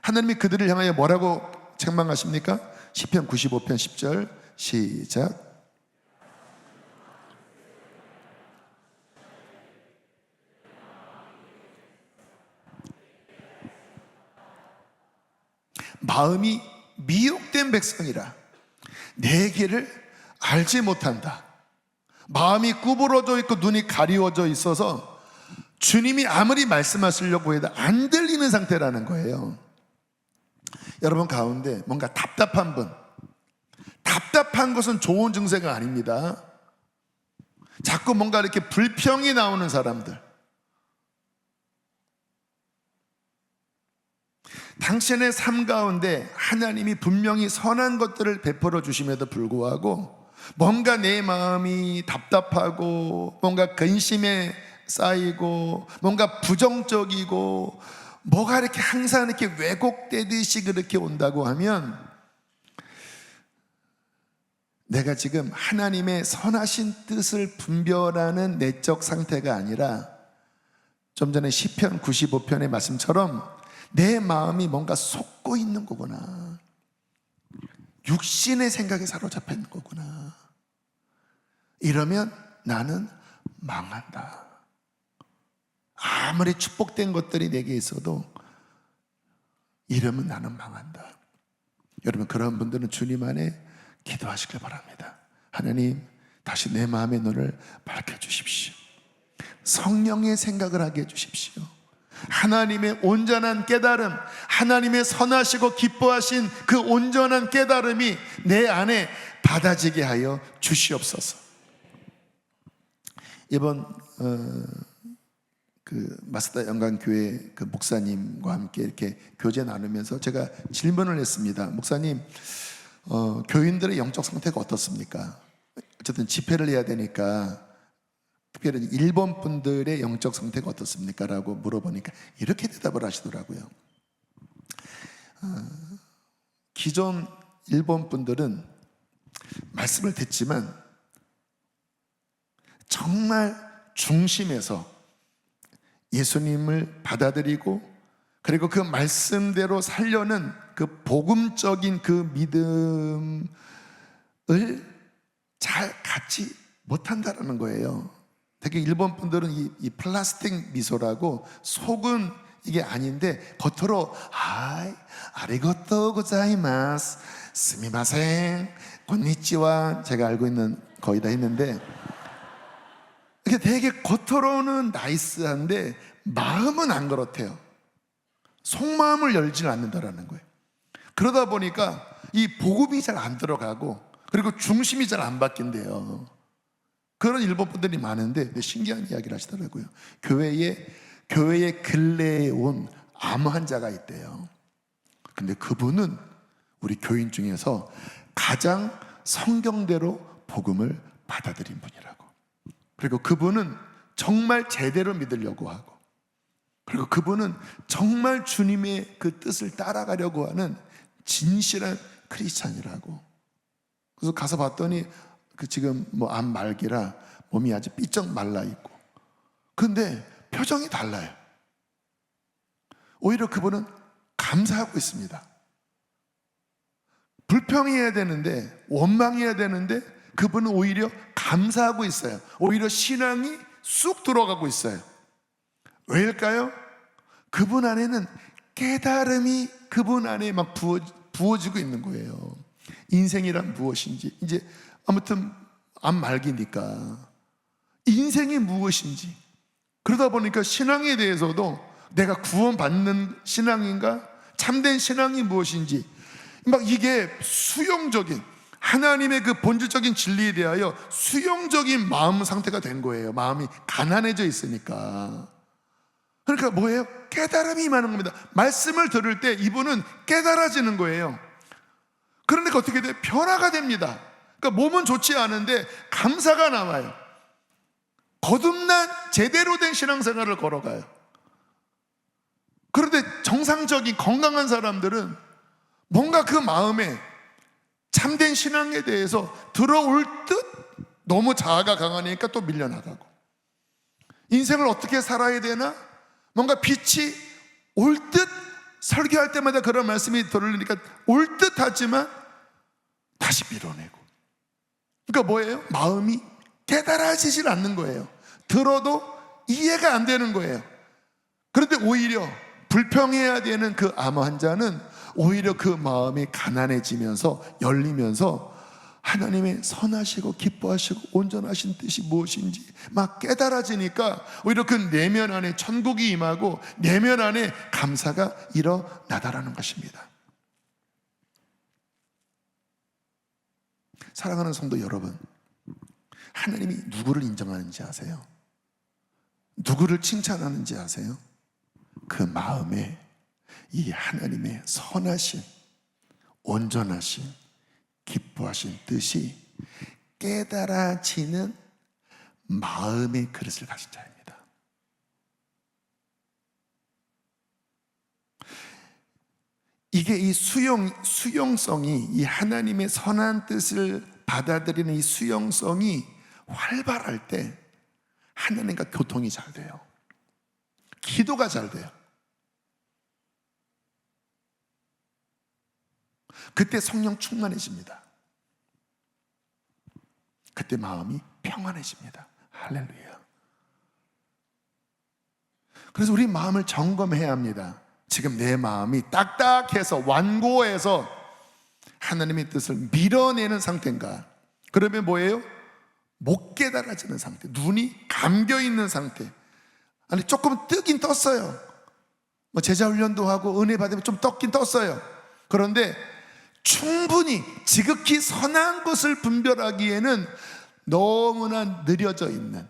하나님이 그들을 향하여 뭐라고 책망하십니까? 시편 95편 10절 시작. 마음이 미혹된 백성이라 내 길을 알지 못한다. 마음이 구부러져 있고 눈이 가리워져 있어서 주님이 아무리 말씀하시려고 해도 안 들리는 상태라는 거예요. 여러분 가운데 뭔가 답답한 분, 답답한 것은 좋은 증세가 아닙니다. 자꾸 뭔가 이렇게 불평이 나오는 사람들, 당신의 삶 가운데 하나님이 분명히 선한 것들을 베풀어 주심에도 불구하고 뭔가 내 마음이 답답하고 뭔가 근심에 쌓이고 뭔가 부정적이고 뭐가 이렇게 항상 이렇게 왜곡되듯이 그렇게 온다고 하면 내가 지금 하나님의 선하신 뜻을 분별하는 내적 상태가 아니라 좀 전에 시편 95편의 말씀처럼 내 마음이 뭔가 속고 있는 거구나, 육신의 생각에 사로잡혀 있는 거구나. 이러면 나는 망한다. 아무리 축복된 것들이 내게 있어도 이러면 나는 망한다. 여러분, 그런 분들은 주님 안에 기도하시길 바랍니다. 하나님, 다시 내 마음의 눈을 밝혀주십시오. 성령의 생각을 하게 해주십시오. 하나님의 온전한 깨달음, 하나님의 선하시고 기뻐하신 그 온전한 깨달음이 내 안에 받아지게 하여 주시옵소서. 이번 그 마스다 영광교회 그 목사님과 함께 이렇게 교제 나누면서 제가 질문을 했습니다. 목사님, 교인들의 영적 상태가 어떻습니까? 어쨌든 집회를 해야 되니까 특별히 일본 분들의 영적 상태가 어떻습니까? 라고 물어보니까 이렇게 대답을 하시더라고요. 기존 일본 분들은 말씀을 듣지만 정말 중심에서 예수님을 받아들이고 그리고 그 말씀대로 살려는 그 복음적인 그 믿음을 잘 갖지 못한다는 거예요. 되게 일본 분들은 이 플라스틱 미소라고 속은 이게 아닌데 겉으로 하이 아리가또 고자이마스 스미마셍 곤니치와 제가 알고 있는 거의 다 했는데 이게 되게 겉으로는 나이스한데 마음은 안 그렇대요. 속마음을 열지는 않는다라는 거예요. 그러다 보니까 이 복음이 잘 안 들어가고 그리고 중심이 잘 안 바뀐대요. 그런 일본 분들이 많은데 신기한 이야기를 하시더라고요. 교회에 근래에 온 암 환자가 있대요. 근데 그분은 우리 교인 중에서 가장 성경대로 복음을 받아들인 분이라고. 그리고 그분은 정말 제대로 믿으려고 하고 그리고 그분은 정말 주님의 그 뜻을 따라가려고 하는 진실한 크리스찬이라고. 그래서 가서 봤더니 그 지금 뭐 암 말기라 몸이 아주 삐쩍 말라 있고 근데 표정이 달라요. 오히려 그분은 감사하고 있습니다. 불평해야 되는데, 원망해야 되는데 그분은 오히려 감사하고 있어요. 오히려 신앙이 쑥 들어가고 있어요. 왜일까요? 그분 안에는 깨달음이 그분 안에 막 부어지고 있는 거예요. 인생이란 무엇인지, 이제 아무튼 안 말기니까 인생이 무엇인지, 그러다 보니까 신앙에 대해서도 내가 구원받는 신앙인가, 참된 신앙이 무엇인지, 막 이게 수용적인 하나님의 그 본질적인 진리에 대하여 수용적인 마음 상태가 된 거예요. 마음이 가난해져 있으니까. 그러니까 뭐예요? 깨달음이 임하는 겁니다. 말씀을 들을 때 이분은 깨달아지는 거예요. 그러니까 어떻게 돼요? 변화가 됩니다. 그러니까 몸은 좋지 않은데 감사가 나와요. 거듭난 제대로 된 신앙생활을 걸어가요. 그런데 정상적인 건강한 사람들은 뭔가 그 마음에 참된 신앙에 대해서 들어올 듯 너무 자아가 강하니까 또 밀려나가고, 인생을 어떻게 살아야 되나, 뭔가 빛이 올 듯, 설교할 때마다 그런 말씀이 들으니까 올 듯 하지만 다시 밀어내고. 그러니까 뭐예요? 마음이 깨달아지질 않는 거예요. 들어도 이해가 안 되는 거예요. 그런데 오히려 불평해야 되는 그 암 환자는 오히려 그 마음이 가난해지면서 열리면서 하나님의 선하시고 기뻐하시고 온전하신 뜻이 무엇인지 막 깨달아지니까 오히려 그 내면 안에 천국이 임하고 내면 안에 감사가 일어나다라는 것입니다. 사랑하는 성도 여러분, 하나님이 누구를 인정하는지 아세요? 누구를 칭찬하는지 아세요? 그 마음에 이 하나님의 선하신, 온전하신, 기뻐하신 뜻이 깨달아지는 마음의 그릇을 가진 자입니다. 이게 이 수용성이, 이 하나님의 선한 뜻을 받아들이는 이 수용성이 활발할 때 하나님과 교통이 잘 돼요. 기도가 잘 돼요. 그때 성령 충만해집니다. 그때 마음이 평안해집니다. 할렐루야. 그래서 우리 마음을 점검해야 합니다. 지금 내 마음이 딱딱해서 완고해서 하나님의 뜻을 밀어내는 상태인가? 그러면 뭐예요? 못 깨달아지는 상태, 눈이 감겨있는 상태. 아니 조금 뜨긴 떴어요. 뭐 제자 훈련도 하고 은혜 받으면 좀 떴긴 떴어요. 그런데 충분히 지극히 선한 것을 분별하기에는 너무나 느려져 있는,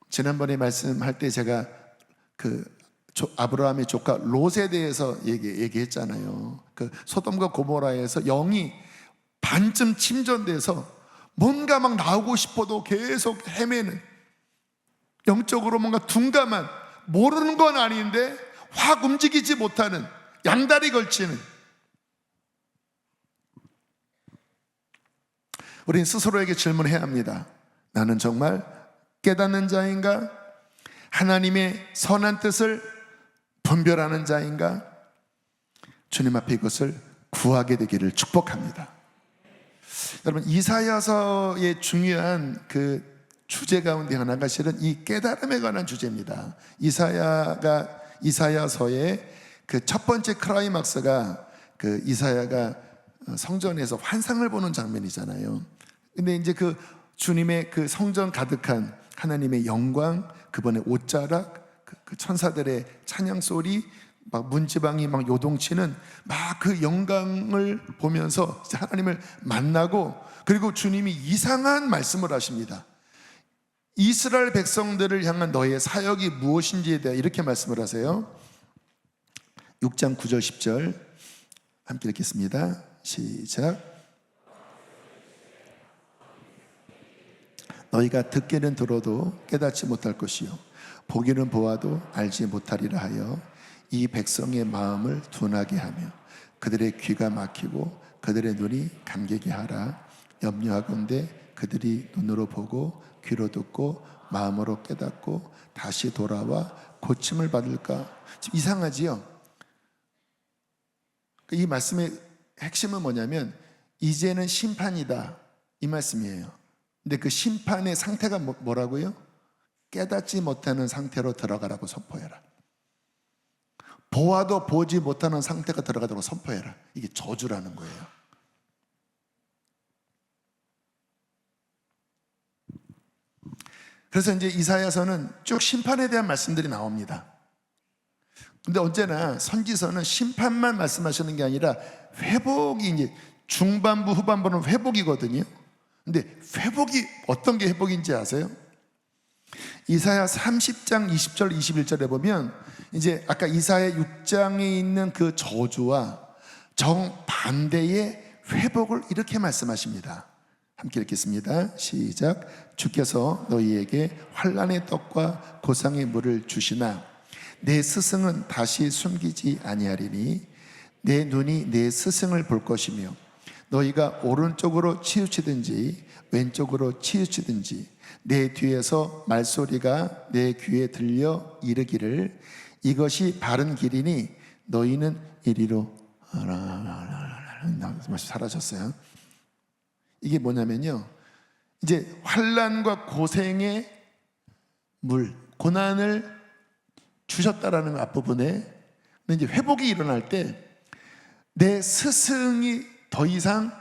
지난번에 말씀할 때 제가 그 아브라함의 조카 롯에 대해서 얘기했잖아요. 그 소돔과 고모라에서 영이 반쯤 침전돼서 뭔가 막 나오고 싶어도 계속 헤매는, 영적으로 뭔가 둔감한, 모르는 건 아닌데 확 움직이지 못하는, 양다리 걸치는. 우린 스스로에게 질문해야 합니다. 나는 정말 깨닫는 자인가? 하나님의 선한 뜻을 분별하는 자인가? 주님 앞에 이것을 구하게 되기를 축복합니다. 여러분, 이사야서의 중요한 그 주제 가운데 하나가 실은 이 깨달음에 관한 주제입니다. 이사야서의 그 첫 번째 클라이막스가 그 이사야가 성전에서 환상을 보는 장면이잖아요. 근데 이제 그 주님의 그 성전 가득한 하나님의 영광, 그분의 옷자락, 그 천사들의 찬양 소리, 막 문지방이 막 요동치는 막 그 영광을 보면서 하나님을 만나고, 그리고 주님이 이상한 말씀을 하십니다. 이스라엘 백성들을 향한 너의 사역이 무엇인지에 대해 이렇게 말씀을 하세요. 6장 9절 10절 함께 읽겠습니다. 시작. 너희가 듣기는 들어도 깨닫지 못할 것이요 보기는 보아도 알지 못하리라 하여 이 백성의 마음을 둔하게 하며 그들의 귀가 막히고 그들의 눈이 감개게 하라. 염려하건대 그들이 눈으로 보고 귀로 듣고 마음으로 깨닫고 다시 돌아와 고침을 받을까. 지금 이상하지요? 이 말씀의 핵심은 뭐냐면 이제는 심판이다, 이 말씀이에요. 근데 그 심판의 상태가 뭐라고요? 깨닫지 못하는 상태로 들어가라고 선포해라. 보아도 보지 못하는 상태가 들어가도록 선포해라. 이게 저주라는 거예요. 그래서 이제 이사야서는 쭉 심판에 대한 말씀들이 나옵니다. 근데 언제나 선지서는 심판만 말씀하시는 게 아니라 회복이, 이제 중반부 후반부는 회복이거든요. 근데 회복이 어떤 게 회복인지 아세요? 이사야 30장 20절 21절에 보면 이제 아까 이사야 6장에 있는 그 저주와 정반대의 회복을 이렇게 말씀하십니다. 함께 읽겠습니다. 시작. 주께서 너희에게 환난의 떡과 고상의 물을 주시나 내 스승은 다시 숨기지 아니하리니 내 눈이 내 스승을 볼 것이며 너희가 오른쪽으로 치우치든지 왼쪽으로 치우치든지 내 뒤에서 말소리가 내 귀에 들려 이르기를 이것이 바른 길이니 너희는 이리로 사라졌어요. 이게 뭐냐면요, 이제 환난과 고생의 물, 고난을 주셨다라는 앞부분에 이제 회복이 일어날 때 내 스승이 더 이상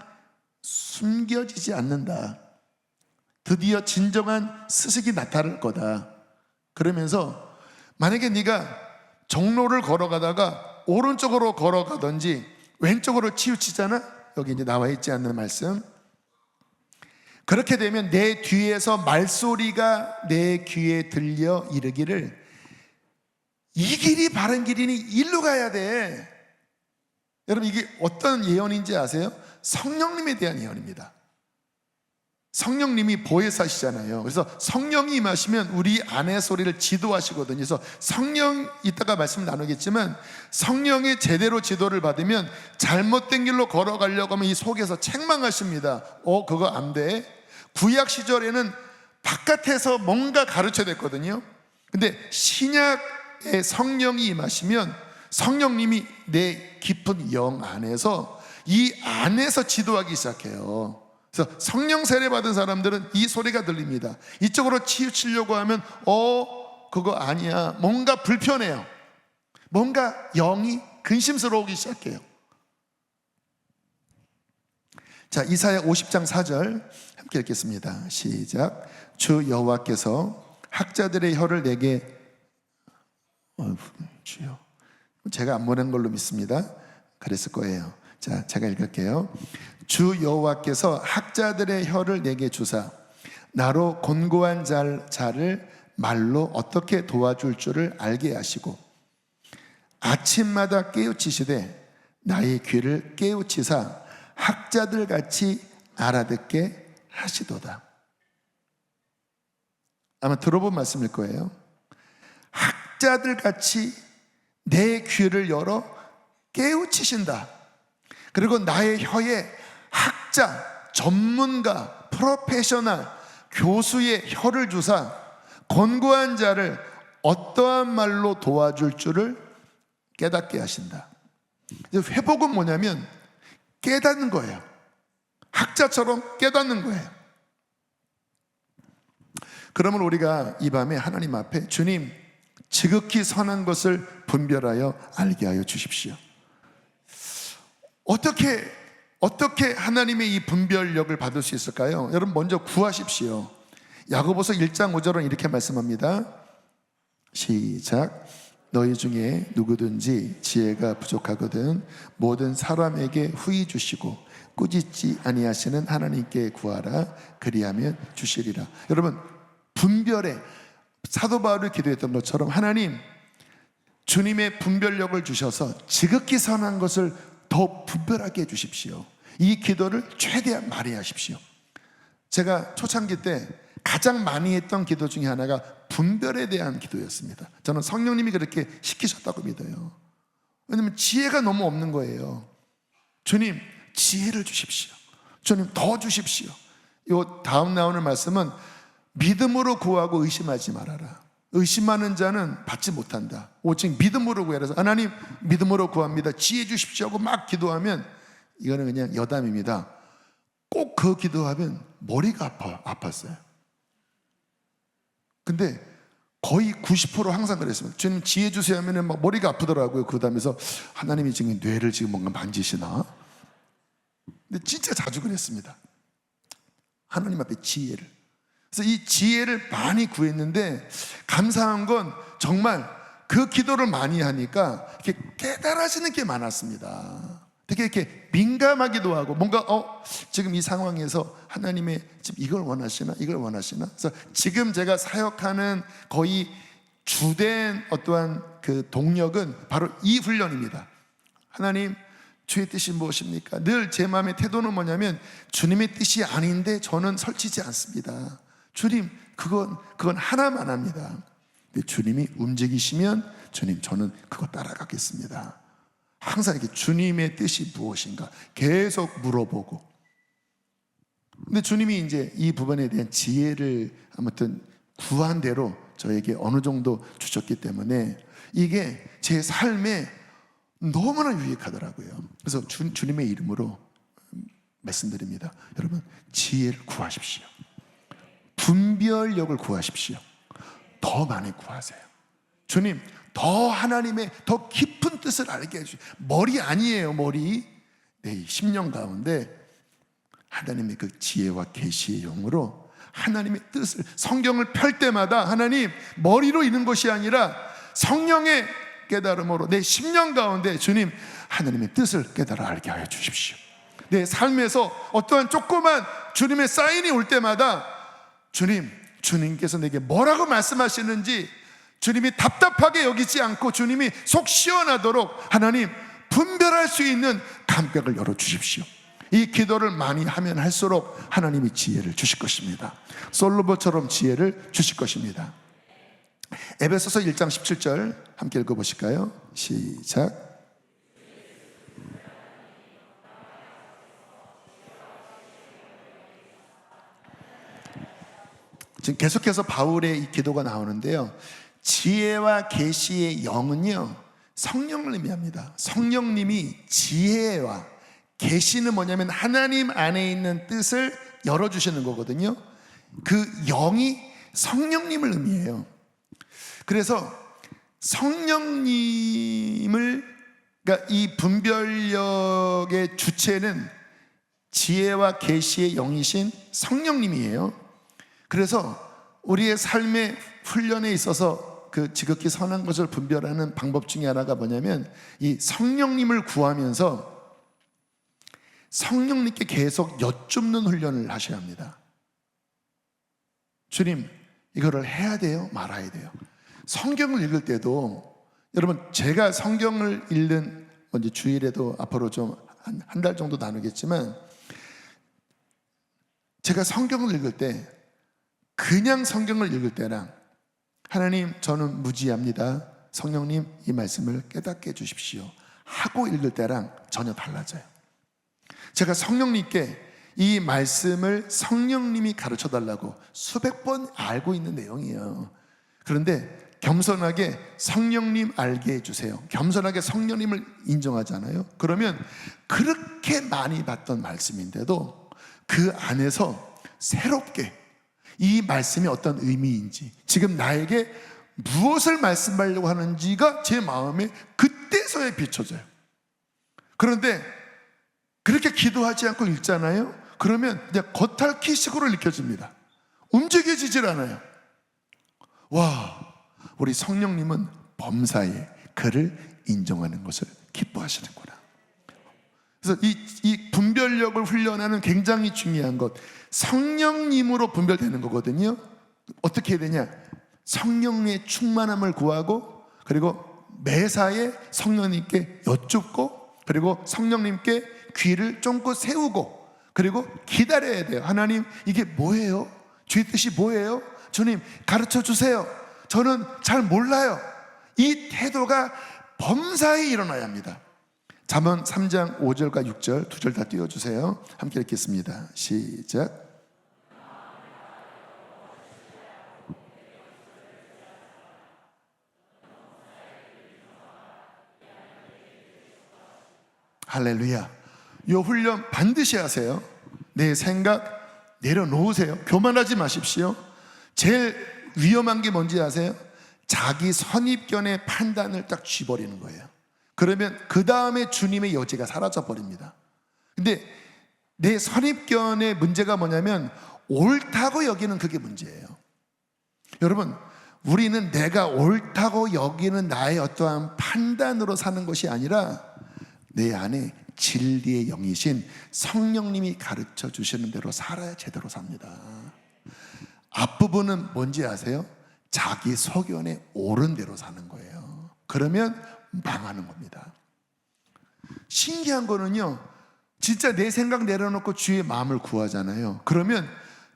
숨겨지지 않는다. 드디어 진정한 스승이 나타날 거다. 그러면서 만약에 네가 정로를 걸어가다가 오른쪽으로 걸어가든지 왼쪽으로 치우치잖아. 여기 이제 나와 있지 않는 말씀. 그렇게 되면 내 뒤에서 말소리가 내 귀에 들려 이르기를 이 길이 바른 길이니 일로 가야 돼. 여러분, 이게 어떤 예언인지 아세요? 성령님에 대한 예언입니다. 성령님이 보혜사시잖아요. 그래서 성령이 임하시면 우리 안의 소리를 지도하시거든요. 그래서 성령, 이따가 말씀 나누겠지만 성령이 제대로 지도를 받으면 잘못된 길로 걸어가려고 하면 이 속에서 책망하십니다. 그거 안 돼. 구약 시절에는 바깥에서 뭔가 가르쳐야 됐거든요. 근데 신약의 성령이 임하시면 성령님이 내 깊은 영 안에서 이 안에서 지도하기 시작해요. 그래서 성령 세례 받은 사람들은 이 소리가 들립니다. 이쪽으로 치우치려고 하면 그거 아니야. 뭔가 불편해요. 뭔가 영이 근심스러우기 시작해요. 자, 이사야 50장 4절 함께 읽겠습니다. 시작. 주 여호와께서 학자들의 혀를 내게 주여, 제가 안 보낸 걸로 믿습니다. 그랬을 거예요. 자, 제가 읽을게요. 주 여호와께서 학자들의 혀를 내게 주사 나로 곤고한 자를 말로 어떻게 도와줄 줄을 알게 하시고 아침마다 깨우치시되 나의 귀를 깨우치사 학자들 같이 알아듣게 하시도다. 아마 들어본 말씀일 거예요. 학자들 같이 내 귀를 열어 깨우치신다. 그리고 나의 혀에 학자, 전문가, 프로페셔널, 교수의 혀를 주사 권고한 자를 어떠한 말로 도와줄 줄을 깨닫게 하신다. 회복은 뭐냐면 깨닫는 거예요. 학자처럼 깨닫는 거예요. 그러면 우리가 이 밤에 하나님 앞에 주님, 지극히 선한 것을 분별하여 알게 하여 주십시오. 어떻게 하나님의 이 분별력을 받을 수 있을까요? 여러분, 먼저 구하십시오. 야고보서 1장 5절은 이렇게 말씀합니다. 시작. 너희 중에 누구든지 지혜가 부족하거든 모든 사람에게 후히 주시고 꾸짖지 아니하시는 하나님께 구하라. 그리하면 주시리라. 여러분, 분별에 사도 바울이 기도했던 것처럼 하나님, 주님의 분별력을 주셔서 지극히 선한 것을 더 분별하게 해주십시오. 이 기도를 최대한 많이 하십시오. 제가 초창기 때 가장 많이 했던 기도 중에 하나가 분별에 대한 기도였습니다. 저는 성령님이 그렇게 시키셨다고 믿어요. 왜냐하면 지혜가 너무 없는 거예요. 주님, 지혜를 주십시오. 주님, 더 주십시오. 요 다음 나오는 말씀은 믿음으로 구하고 의심하지 말아라. 의심하는 자는 받지 못한다. 오직 믿음으로 구하라. 그래서 하나님, 믿음으로 구합니다. 지혜 주십시오 하고 막 기도하면 이거는 그냥 여담입니다. 꼭 그 기도하면 머리가 아팠어요. 근데 거의 90% 항상 그랬습니다. 주님 지혜 주세요 하면 막 머리가 아프더라고요. 그러다면서 하나님이 지금 뇌를 지금 뭔가 만지시나? 근데 진짜 자주 그랬습니다. 하나님 앞에 지혜를. 그래서 이 지혜를 많이 구했는데 감사한 건 정말 그 기도를 많이 하니까 이렇게 깨달아지는 게 많았습니다. 되게 이렇게 민감하기도 하고 뭔가 지금 이 상황에서 하나님의 지금 이걸 원하시나? 이걸 원하시나? 그래서 지금 제가 사역하는 거의 주된 어떠한 그 동력은 바로 이 훈련입니다. 하나님, 주의 뜻이 무엇입니까? 늘 제 마음의 태도는 뭐냐면 주님의 뜻이 아닌데 저는 설치지 않습니다. 주님, 그건 하나만 합니다. 근데 주님이 움직이시면 주님, 저는 그거 따라가겠습니다. 항상 이렇게 주님의 뜻이 무엇인가 계속 물어보고. 근데 주님이 이제 이 부분에 대한 지혜를 아무튼 구한 대로 저에게 어느 정도 주셨기 때문에 이게 제 삶에 너무나 유익하더라고요. 그래서 주님의 이름으로 말씀드립니다. 여러분, 지혜를 구하십시오. 분별력을 구하십시오. 더 많이 구하세요. 주님, 더 하나님의 더 깊은 뜻을 알게 해주세요. 머리 아니에요, 머리. 내 심령 가운데 하나님의 그 지혜와 계시의 영으로 하나님의 뜻을, 성경을 펼 때마다 하나님, 머리로 읽는 것이 아니라 성령의 깨달음으로 내 심령 가운데 주님, 하나님의 뜻을 깨달아 알게 하여 주십시오. 내 삶에서 어떠한 조그만 주님의 사인이 올 때마다 주님께서 내게 뭐라고 말씀하시는지 주님이 답답하게 여기지 않고 주님이 속 시원하도록 하나님 분별할 수 있는 감각을 열어주십시오. 이 기도를 많이 하면 할수록 하나님이 지혜를 주실 것입니다. 솔로몬처럼 지혜를 주실 것입니다. 에베소서 1장 17절 함께 읽어보실까요? 시작. 지금 계속해서 바울의 이 기도가 나오는데요, 지혜와 계시의 영은요 성령을 의미합니다. 성령님이 지혜와 계시는 뭐냐면 하나님 안에 있는 뜻을 열어주시는 거거든요. 그 영이 성령님을 의미해요. 그래서 성령님을, 그러니까 이 분별력의 주체는 지혜와 계시의 영이신 성령님이에요. 그래서 우리의 삶의 훈련에 있어서 그 지극히 선한 것을 분별하는 방법 중에 하나가 뭐냐면 이 성령님을 구하면서 성령님께 계속 여쭙는 훈련을 하셔야 합니다. 주님, 이거를 해야 돼요? 말아야 돼요? 성경을 읽을 때도 여러분, 제가 성경을 읽는 먼저 주일에도 앞으로 좀 한 달 정도 나누겠지만, 제가 성경을 읽을 때 그냥 성경을 읽을 때랑 하나님, 저는 무지합니다, 성령님 이 말씀을 깨닫게 해주십시오 하고 읽을 때랑 전혀 달라져요. 제가 성령님께 이 말씀을 성령님이 가르쳐 달라고 수백 번 알고 있는 내용이에요. 그런데 겸손하게 성령님 알게 해주세요, 겸손하게 성령님을 인정하잖아요. 그러면 그렇게 많이 봤던 말씀인데도 그 안에서 새롭게 이 말씀이 어떤 의미인지, 지금 나에게 무엇을 말씀하려고 하는지가 제 마음에 그때서야 비춰져요. 그런데 그렇게 기도하지 않고 읽잖아요. 그러면 그냥 겉핥기식으로 읽혀집니다. 움직여지질 않아요. 와, 우리 성령님은 범사에 그를 인정하는 것을 기뻐하시는구나. 그래서 이 분별력을 훈련하는 굉장히 중요한 것, 성령님으로 분별되는 거거든요. 어떻게 해야 되냐? 성령의 충만함을 구하고, 그리고 매사에 성령님께 여쭙고, 그리고 성령님께 귀를 쫑긋 세우고, 그리고 기다려야 돼요. 하나님, 이게 뭐예요? 주의 뜻이 뭐예요? 주님, 가르쳐 주세요. 저는 잘 몰라요. 이 태도가 범사에 일어나야 합니다. 잠언 3장 5절과 6절 두 절 다 띄워주세요. 함께 읽겠습니다. 시작. 할렐루야. 이 훈련 반드시 하세요. 내 생각 내려놓으세요. 교만하지 마십시오. 제일 위험한 게 뭔지 아세요? 자기 선입견의 판단을 딱 쥐버리는 거예요. 그러면 그 다음에 주님의 여지가 사라져 버립니다. 근데 내 선입견의 문제가 뭐냐면 옳다고 여기는 그게 문제예요. 여러분, 우리는 내가 옳다고 여기는 나의 어떠한 판단으로 사는 것이 아니라 내 안에 진리의 영이신 성령님이 가르쳐 주시는 대로 살아야 제대로 삽니다. 앞부분은 뭔지 아세요? 자기 소견에 옳은 대로 사는 거예요. 그러면 망하는 겁니다. 신기한 거는요, 진짜 내 생각 내려놓고 주의 마음을 구하잖아요. 그러면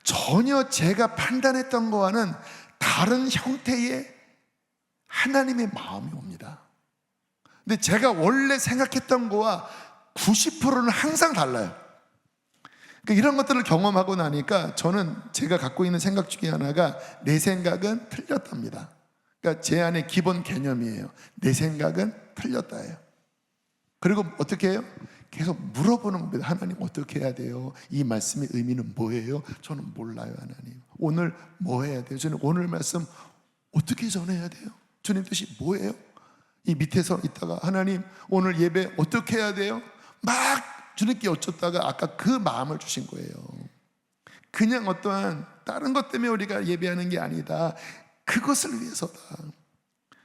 전혀 제가 판단했던 거와는 다른 형태의 하나님의 마음이 옵니다. 근데 제가 원래 생각했던 거와 90%는 항상 달라요. 그러니까 이런 것들을 경험하고 나니까 저는 제가 갖고 있는 생각 중에 하나가 내 생각은 틀렸답니다. 그러니까 제 안에 기본 개념이에요. 내 생각은 틀렸다예요. 그리고 어떻게 해요? 계속 물어보는 겁니다. 하나님 어떻게 해야 돼요? 이 말씀의 의미는 뭐예요? 저는 몰라요. 하나님 오늘 뭐 해야 돼요? 저는 오늘 말씀 어떻게 전해야 돼요? 주님 뜻이 뭐예요? 이 밑에서 있다가 하나님 오늘 예배 어떻게 해야 돼요? 막 주님께 여쭙다가 아까 그 마음을 주신 거예요. 그냥 어떠한 다른 것 때문에 우리가 예배하는 게 아니다. 그것을 위해서다.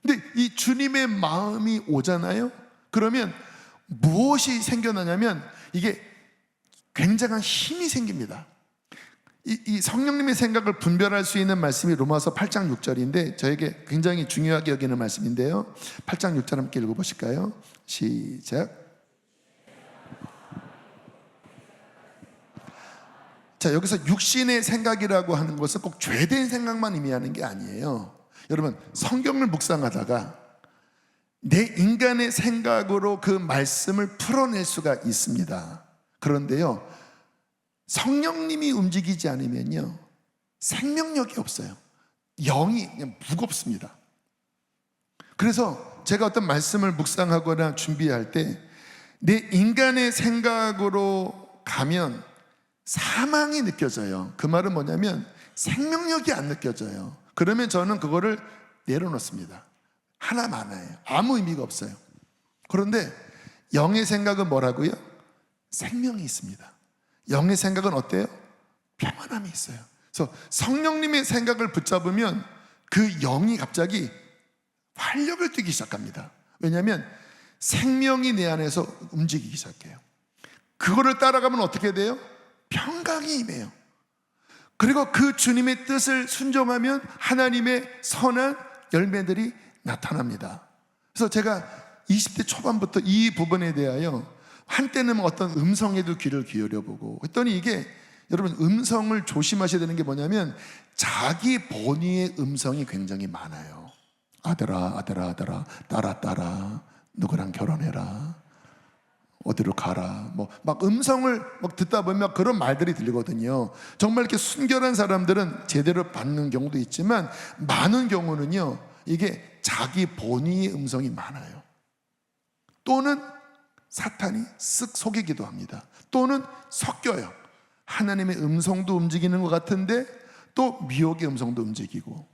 근데 이 주님의 마음이 오잖아요. 그러면 무엇이 생겨나냐면 이게 굉장한 힘이 생깁니다. 이 성령님의 생각을 분별할 수 있는 말씀이 로마서 8장 6절인데 저에게 굉장히 중요하게 여기는 말씀인데요. 8장 6절 함께 읽어보실까요? 시작. 자, 여기서 육신의 생각이라고 하는 것은 꼭 죄된 생각만 의미하는 게 아니에요. 여러분, 성경을 묵상하다가 내 인간의 생각으로 그 말씀을 풀어낼 수가 있습니다. 그런데요, 성령님이 움직이지 않으면요 생명력이 없어요. 영이 그냥 무겁습니다. 그래서 제가 어떤 말씀을 묵상하거나 준비할 때 내 인간의 생각으로 가면 사망이 느껴져요. 그 말은 뭐냐면 생명력이 안 느껴져요. 그러면 저는 그거를 내려놓습니다. 하나만해요. 아무 의미가 없어요. 그런데 영의 생각은 뭐라고요? 생명이 있습니다. 영의 생각은 어때요? 평안함이 있어요. 그래서 성령님의 생각을 붙잡으면 그 영이 갑자기 활력을 띠기 시작합니다. 왜냐하면 생명이 내 안에서 움직이기 시작해요. 그거를 따라가면 어떻게 돼요? 평강이 임해요. 그리고 그 주님의 뜻을 순종하면 하나님의 선한 열매들이 나타납니다. 그래서 제가 20대 초반부터 이 부분에 대하여 한때는 어떤 음성에도 귀를 기울여보고 했더니 이게 여러분 음성을 조심하셔야 되는 게 뭐냐면 자기 본의의 음성이 굉장히 많아요. 아들아 아들아 아들아 딸아 딸아 누구랑 결혼해라 어디로 가라 뭐 막 음성을 막 듣다 보면 그런 말들이 들리거든요. 정말 이렇게 순결한 사람들은 제대로 받는 경우도 있지만 많은 경우는요 이게 자기 본의의 음성이 많아요. 또는 사탄이 쓱 속이기도 합니다. 또는 섞여요. 하나님의 음성도 움직이는 것 같은데 또 미혹의 음성도 움직이고.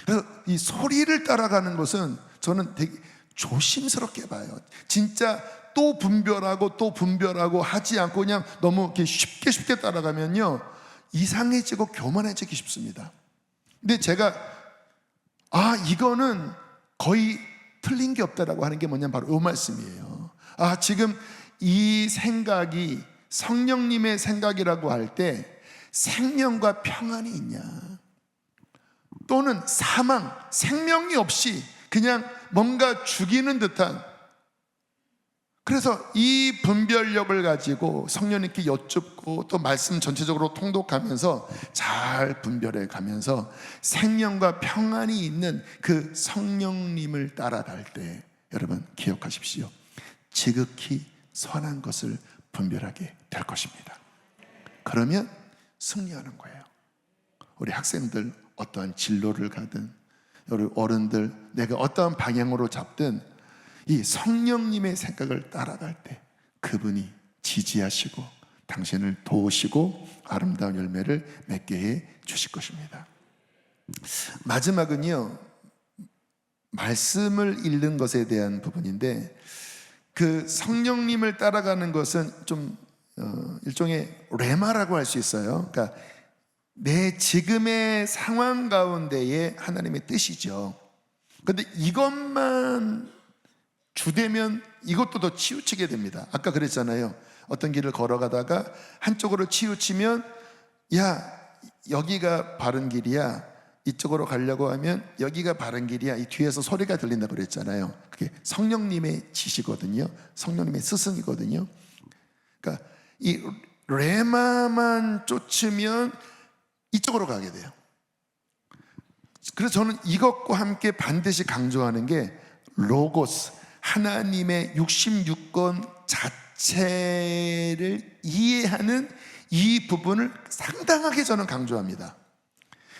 그래서 이 소리를 따라가는 것은 저는 되게 조심스럽게 봐요. 진짜 또 분별하고 하지 않고 그냥 너무 이렇게 쉽게 따라가면요 이상해지고 교만해지기 쉽습니다. 근데 제가 이거는 거의 틀린 게 없다라고 하는 게 뭐냐면 바로 이 말씀이에요. 지금 이 생각이 성령님의 생각이라고 할 때 생명과 평안이 있냐 또는 사망, 생명이 없이 그냥 뭔가 죽이는 듯한. 그래서 이 분별력을 가지고 성령님께 여쭙고 또 말씀 전체적으로 통독하면서 잘 분별해 가면서 생명과 평안이 있는 그 성령님을 따라갈 때 여러분 기억하십시오. 지극히 선한 것을 분별하게 될 것입니다. 그러면 승리하는 거예요. 우리 학생들 어떠한 진로를 가든 우리 어른들 내가 어떠한 방향으로 잡든 이 성령님의 생각을 따라갈 때 그분이 지지하시고 당신을 도우시고 아름다운 열매를 맺게 해 주실 것입니다. 마지막은요, 말씀을 읽는 것에 대한 부분인데, 그 성령님을 따라가는 것은 좀 일종의 레마라고 할 수 있어요. 그러니까 내 지금의 상황 가운데에 하나님의 뜻이죠. 그런데 이것만 주되면 이것도 더 치우치게 됩니다. 아까 그랬잖아요. 어떤 길을 걸어가다가 한쪽으로 치우치면, 야, 여기가 바른 길이야, 이쪽으로 가려고 하면 여기가 바른 길이야, 이 뒤에서 소리가 들린다고 그랬잖아요. 그게 성령님의 지시거든요. 성령님의 스승이거든요. 그러니까 이 레마만 쫓으면 이쪽으로 가게 돼요. 그래서 저는 이것과 함께 반드시 강조하는 게 로고스, 하나님의 66권 자체를 이해하는 이 부분을 상당하게 저는 강조합니다.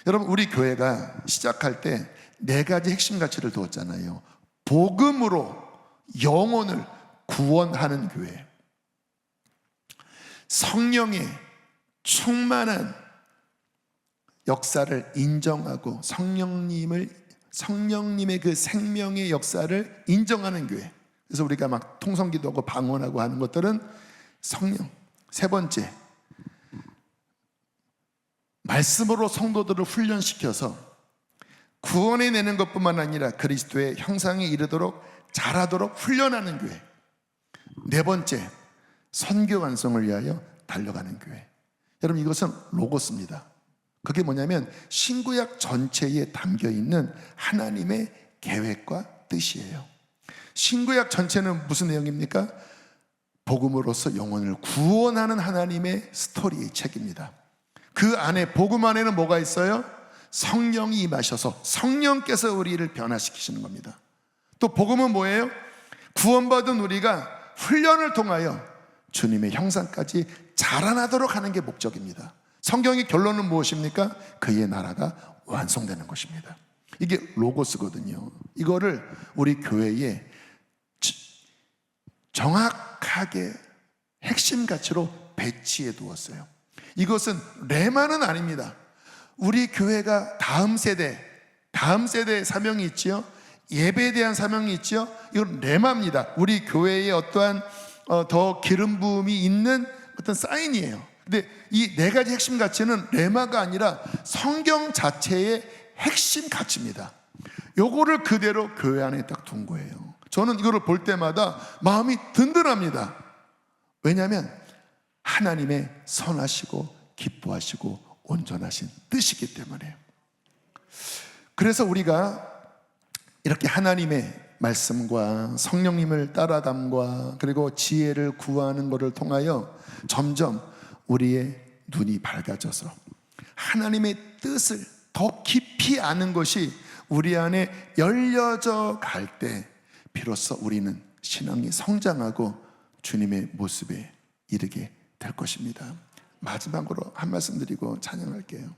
여러분, 우리 교회가 시작할 때 4가지 핵심 가치를 두었잖아요. 복음으로 영혼을 구원하는 교회, 성령의 충만한 역사를 인정하고 성령님의 그 생명의 역사를 인정하는 교회. 그래서 우리가 막 통성기도하고 방언하고 하는 것들은 성령. 3번째, 말씀으로 성도들을 훈련시켜서 구원해내는 것뿐만 아니라 그리스도의 형상에 이르도록 자라도록 훈련하는 교회. 4번째, 선교 완성을 위하여 달려가는 교회. 여러분, 이것은 로고스입니다. 그게 뭐냐면 신구약 전체에 담겨있는 하나님의 계획과 뜻이에요. 신구약 전체는 무슨 내용입니까? 복음으로서 영혼을 구원하는 하나님의 스토리의 책입니다. 그 안에, 복음 안에는 뭐가 있어요? 성령이 임하셔서 성령께서 우리를 변화시키시는 겁니다. 또 복음은 뭐예요? 구원받은 우리가 훈련을 통하여 주님의 형상까지 자라나도록 하는 게 목적입니다. 성경의 결론은 무엇입니까? 그의 나라가 완성되는 것입니다. 이게 로고스거든요. 이거를 우리 교회에 정확하게 핵심 가치로 배치해 두었어요. 이것은 레마는 아닙니다. 우리 교회가 다음 세대의 사명이 있지요. 예배에 대한 사명이 있지요. 이건 레마입니다. 우리 교회에 어떠한 더 기름 부음이 있는 어떤 사인이에요. 근데 이 4가지 핵심 가치는 레마가 아니라 성경 자체의 핵심 가치입니다. 요거를 그대로 교회 안에 딱 둔 거예요. 저는 이거를 볼 때마다 마음이 든든합니다. 왜냐하면 하나님의 선하시고 기뻐하시고 온전하신 뜻이기 때문에. 그래서 우리가 이렇게 하나님의 말씀과 성령님을 따라담과 그리고 지혜를 구하는 것을 통하여 점점 우리의 눈이 밝아져서 하나님의 뜻을 더 깊이 아는 것이 우리 안에 열려져 갈 때 비로소 우리는 신앙이 성장하고 주님의 모습에 이르게 될 것입니다. 마지막으로 한 말씀 드리고 찬양할게요.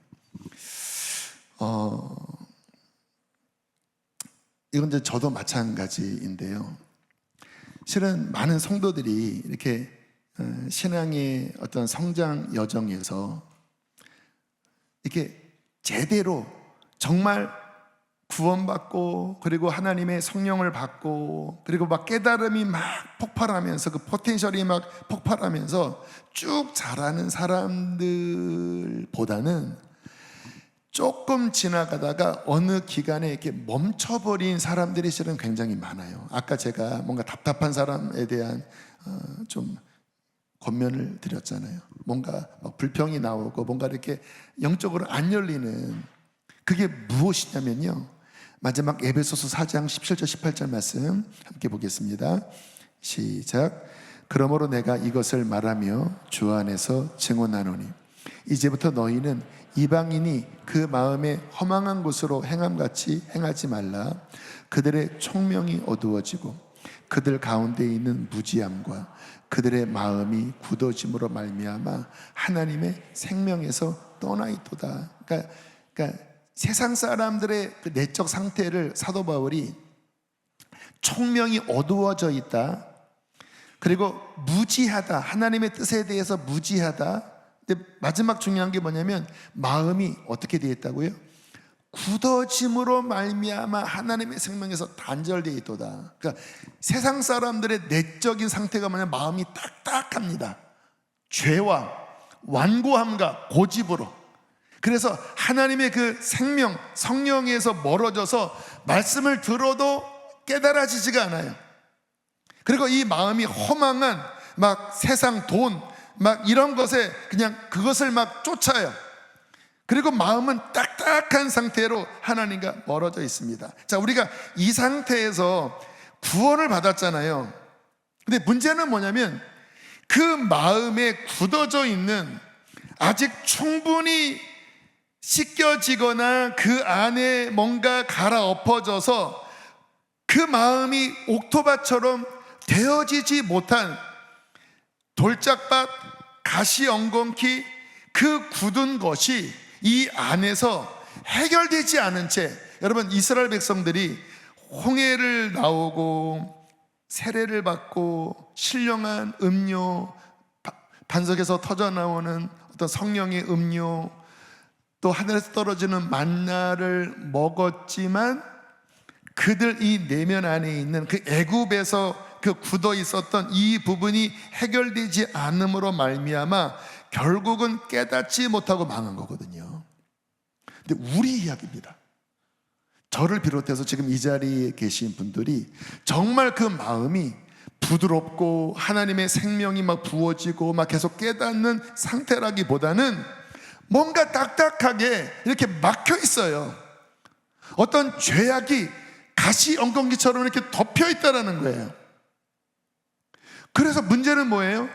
이건 이제 저도 마찬가지인데요. 실은 많은 성도들이 이렇게 신앙의 어떤 성장 여정에서 이렇게 제대로 정말 구원받고 그리고 하나님의 성령을 받고 그리고 막 깨달음이 막 폭발하면서 그 포텐셜이 막 폭발하면서 쭉 자라는 사람들보다는 조금 지나가다가 어느 기간에 이렇게 멈춰버린 사람들이 실은 굉장히 많아요. 아까 제가 뭔가 답답한 사람에 대한 좀 권면을 드렸잖아요. 뭔가 불평이 나오고 뭔가 이렇게 영적으로 안 열리는, 그게 무엇이냐면요, 마지막 에베소서 4장 17절 18절 말씀 함께 보겠습니다. 시작. 그러므로 내가 이것을 말하며 주 안에서 증언하노니 이제부터 너희는 이방인이 그 마음에 허망한 곳으로 행함같이 행하지 말라. 그들의 총명이 어두워지고 그들 가운데 있는 무지함과 그들의 마음이 굳어짐으로 말미암아 하나님의 생명에서 떠나 있도다. 그러니까 세상 사람들의 그 내적 상태를 사도 바울이 총명이 어두워져 있다, 그리고 무지하다, 하나님의 뜻에 대해서 무지하다. 근데 마지막 중요한 게 뭐냐면 마음이 어떻게 되어 있다고요? 굳어짐으로 말미암아 하나님의 생명에서 단절되어 있도다. 그러니까 세상 사람들의 내적인 상태가 뭐냐면 마음이 딱딱합니다. 죄와 완고함과 고집으로. 그래서 하나님의 그 생명, 성령에서 멀어져서 말씀을 들어도 깨달아지지가 않아요. 그리고 이 마음이 허망한 막 세상 돈 막 이런 것에 그냥 그것을 막 쫓아요. 그리고 마음은 딱딱한 상태로 하나님과 멀어져 있습니다. 자, 우리가 이 상태에서 구원을 받았잖아요. 근데 문제는 뭐냐면 그 마음에 굳어져 있는 아직 충분히 씻겨지거나 그 안에 뭔가 갈아엎어져서 그 마음이 옥토밭처럼 되어지지 못한 돌짝밭, 가시 엉겅퀴 그 굳은 것이 이 안에서 해결되지 않은 채, 여러분 이스라엘 백성들이 홍해를 나오고 세례를 받고 신령한 음료, 반석에서 터져나오는 어떤 성령의 음료, 또 하늘에서 떨어지는 만나를 먹었지만 그들 이 내면 안에 있는 그 애굽에서 그 굳어 있었던 이 부분이 해결되지 않음으로 말미암아 결국은 깨닫지 못하고 망한 거거든요. 근데 우리 이야기입니다. 저를 비롯해서 지금 이 자리에 계신 분들이 정말 그 마음이 부드럽고 하나님의 생명이 막 부어지고 막 계속 깨닫는 상태라기보다는 뭔가 딱딱하게 이렇게 막혀 있어요. 어떤 죄악이 가시 엉겅퀴처럼 이렇게 덮여 있다라는 거예요. 그래서 문제는 뭐예요?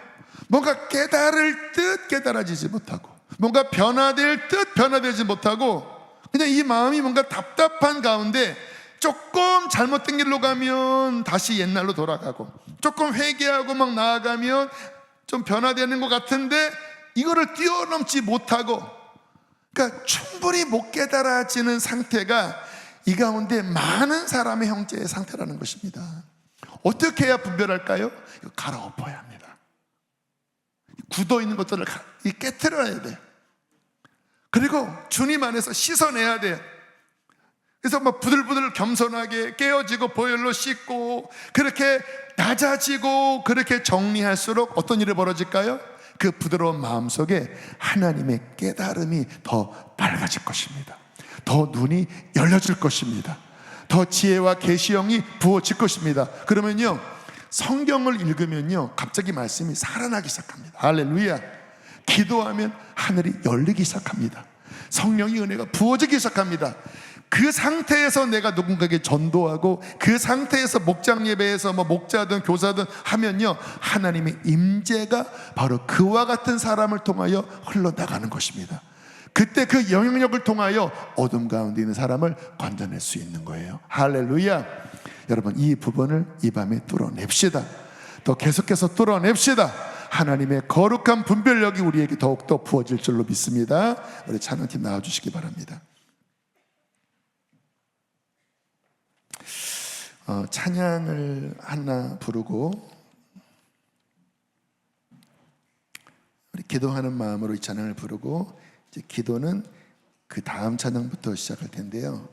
뭔가 깨달을 듯 깨달아지지 못하고, 뭔가 변화될 듯 변화되지 못하고, 그냥 이 마음이 뭔가 답답한 가운데 조금 잘못된 길로 가면 다시 옛날로 돌아가고, 조금 회개하고 막 나아가면 좀 변화되는 것 같은데 이거를 뛰어넘지 못하고, 그러니까 충분히 못 깨달아지는 상태가 이 가운데 많은 사람의 형제의 상태라는 것입니다. 어떻게 해야 분별할까요? 이거 갈아엎어야 합니다. 굳어있는 것들을 깨트려야 돼요. 그리고 주님 안에서 씻어내야 돼요. 그래서 막 부들부들 겸손하게 깨어지고 보혈로 씻고 그렇게 낮아지고 그렇게 정리할수록 어떤 일이 벌어질까요? 그 부드러운 마음속에 하나님의 깨달음이 더 밝아질 것입니다. 더 눈이 열려질 것입니다. 더 지혜와 계시형이 부어질 것입니다. 그러면요, 성경을 읽으면요 갑자기 말씀이 살아나기 시작합니다. 할렐루야. 기도하면 하늘이 열리기 시작합니다. 성령의 은혜가 부어지기 시작합니다. 그 상태에서 내가 누군가에게 전도하고 그 상태에서 목장 예배에서 뭐 목자든 교사든 하면요 하나님의 임재가 바로 그와 같은 사람을 통하여 흘러나가는 것입니다. 그때 그 영향력을 통하여 어둠 가운데 있는 사람을 건져낼 수 있는 거예요. 할렐루야. 여러분 이 부분을 이 밤에 뚫어냅시다. 또 계속해서 뚫어냅시다. 하나님의 거룩한 분별력이 우리에게 더욱더 부어질 줄로 믿습니다. 우리 찬양팀 나와주시기 바랍니다. 찬양을 하나 부르고 우리 기도하는 마음으로 이 찬양을 부르고 이제 기도는 그 다음 찬양부터 시작할 텐데요.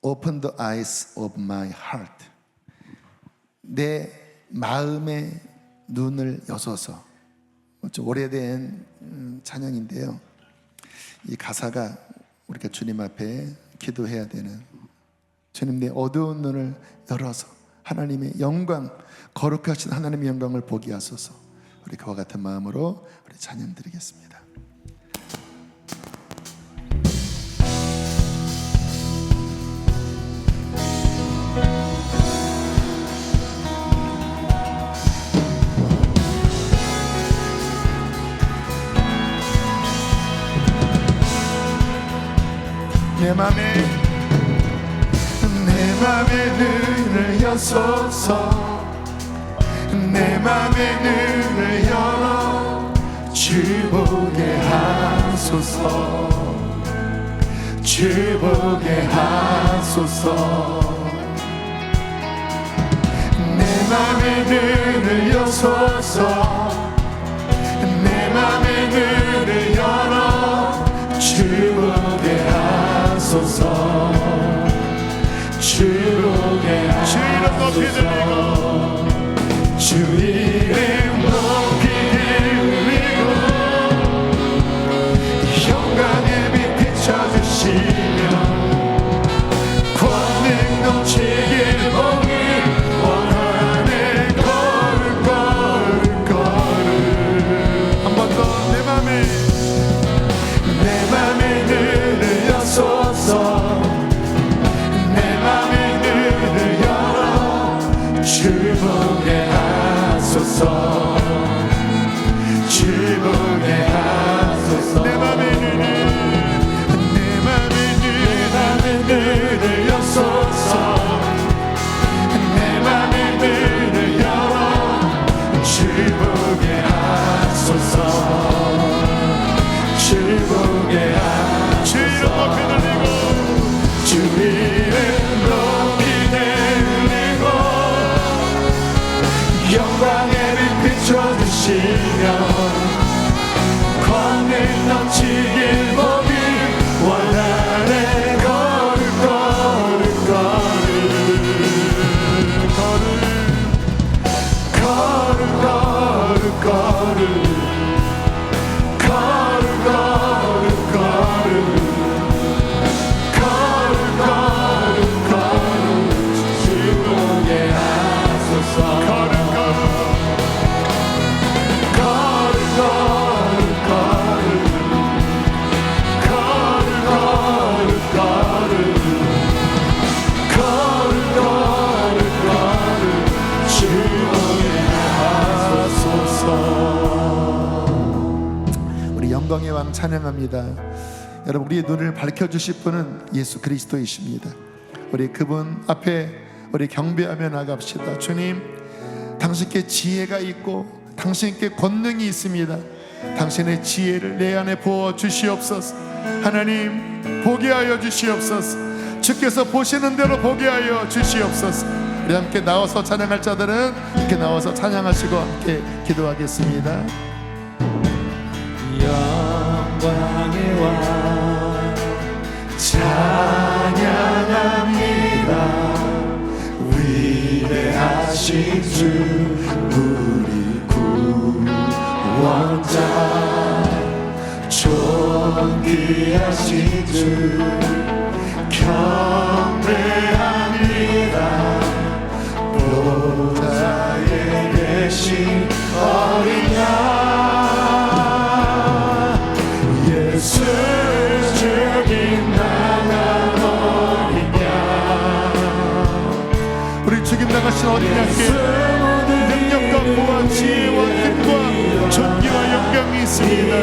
Open the eyes of my heart. 내 마음의 눈을 여서서. 좀 오래된 찬양인데요. 이 가사가 우리가 주님 앞에 기도해야 되는, 주님 내 어두운 눈을 열어서 하나님의 영광, 거룩하신 하나님의 영광을 보게 하소서. 우리 그와 같은 마음으로 우리 찬양 드리겠습니다. 내 맘의 눈을 여소서. 내 맘의 눈을 열어 주 보게 하소서. 주 보게 하소서. 내 맘의 눈을 여소서 내 맘의 눈을 열어 주 보게 하소서 주 보게 하소서 주 이름 높이 들리고 영광의 빛 비춰주시며 권능 넘치길 보기 원하네 걸을 한 번 더 내 맘에 눈을 여소서 내 맘의 눈을 열어 주 보게 하소서 주 보게 하소서 내 맘의 눈을 여소서 내 맘의 눈을 열어 주 보게 하소서 주 보게 하소서 주 이름 높이 들리고 영광의 빛 비춰주시며 권능 넘치길 보기 원하네 걸을 영광의 왕 찬양합니다. 여러분, 우리의 눈을 밝혀주실 분은 예수 그리스도이십니다. 우리 그분 앞에 우리 경배하며 나갑시다. 주님, 당신께 지혜가 있고 당신께 권능이 있습니다. 당신의 지혜를 내 안에 부어 주시옵소서. 하나님, 보게 하여 주시옵소서. 주께서 보시는 대로 보게 하여 주시옵소서. 우리 함께 나와서 찬양할 자들은 이렇게 나와서 찬양하시고 함께 기도하겠습니다. 영광의 왕 찬양합니다. 위대하신 주 우리 구원자 존귀하신 주 경배합니다. 보좌에 계신 어린 양 예수 죽임 당한 어린 양 우리 죽임 당하신 어린 양께 능력과 부와 지혜와 힘과 존귀와 영광이 있습니다.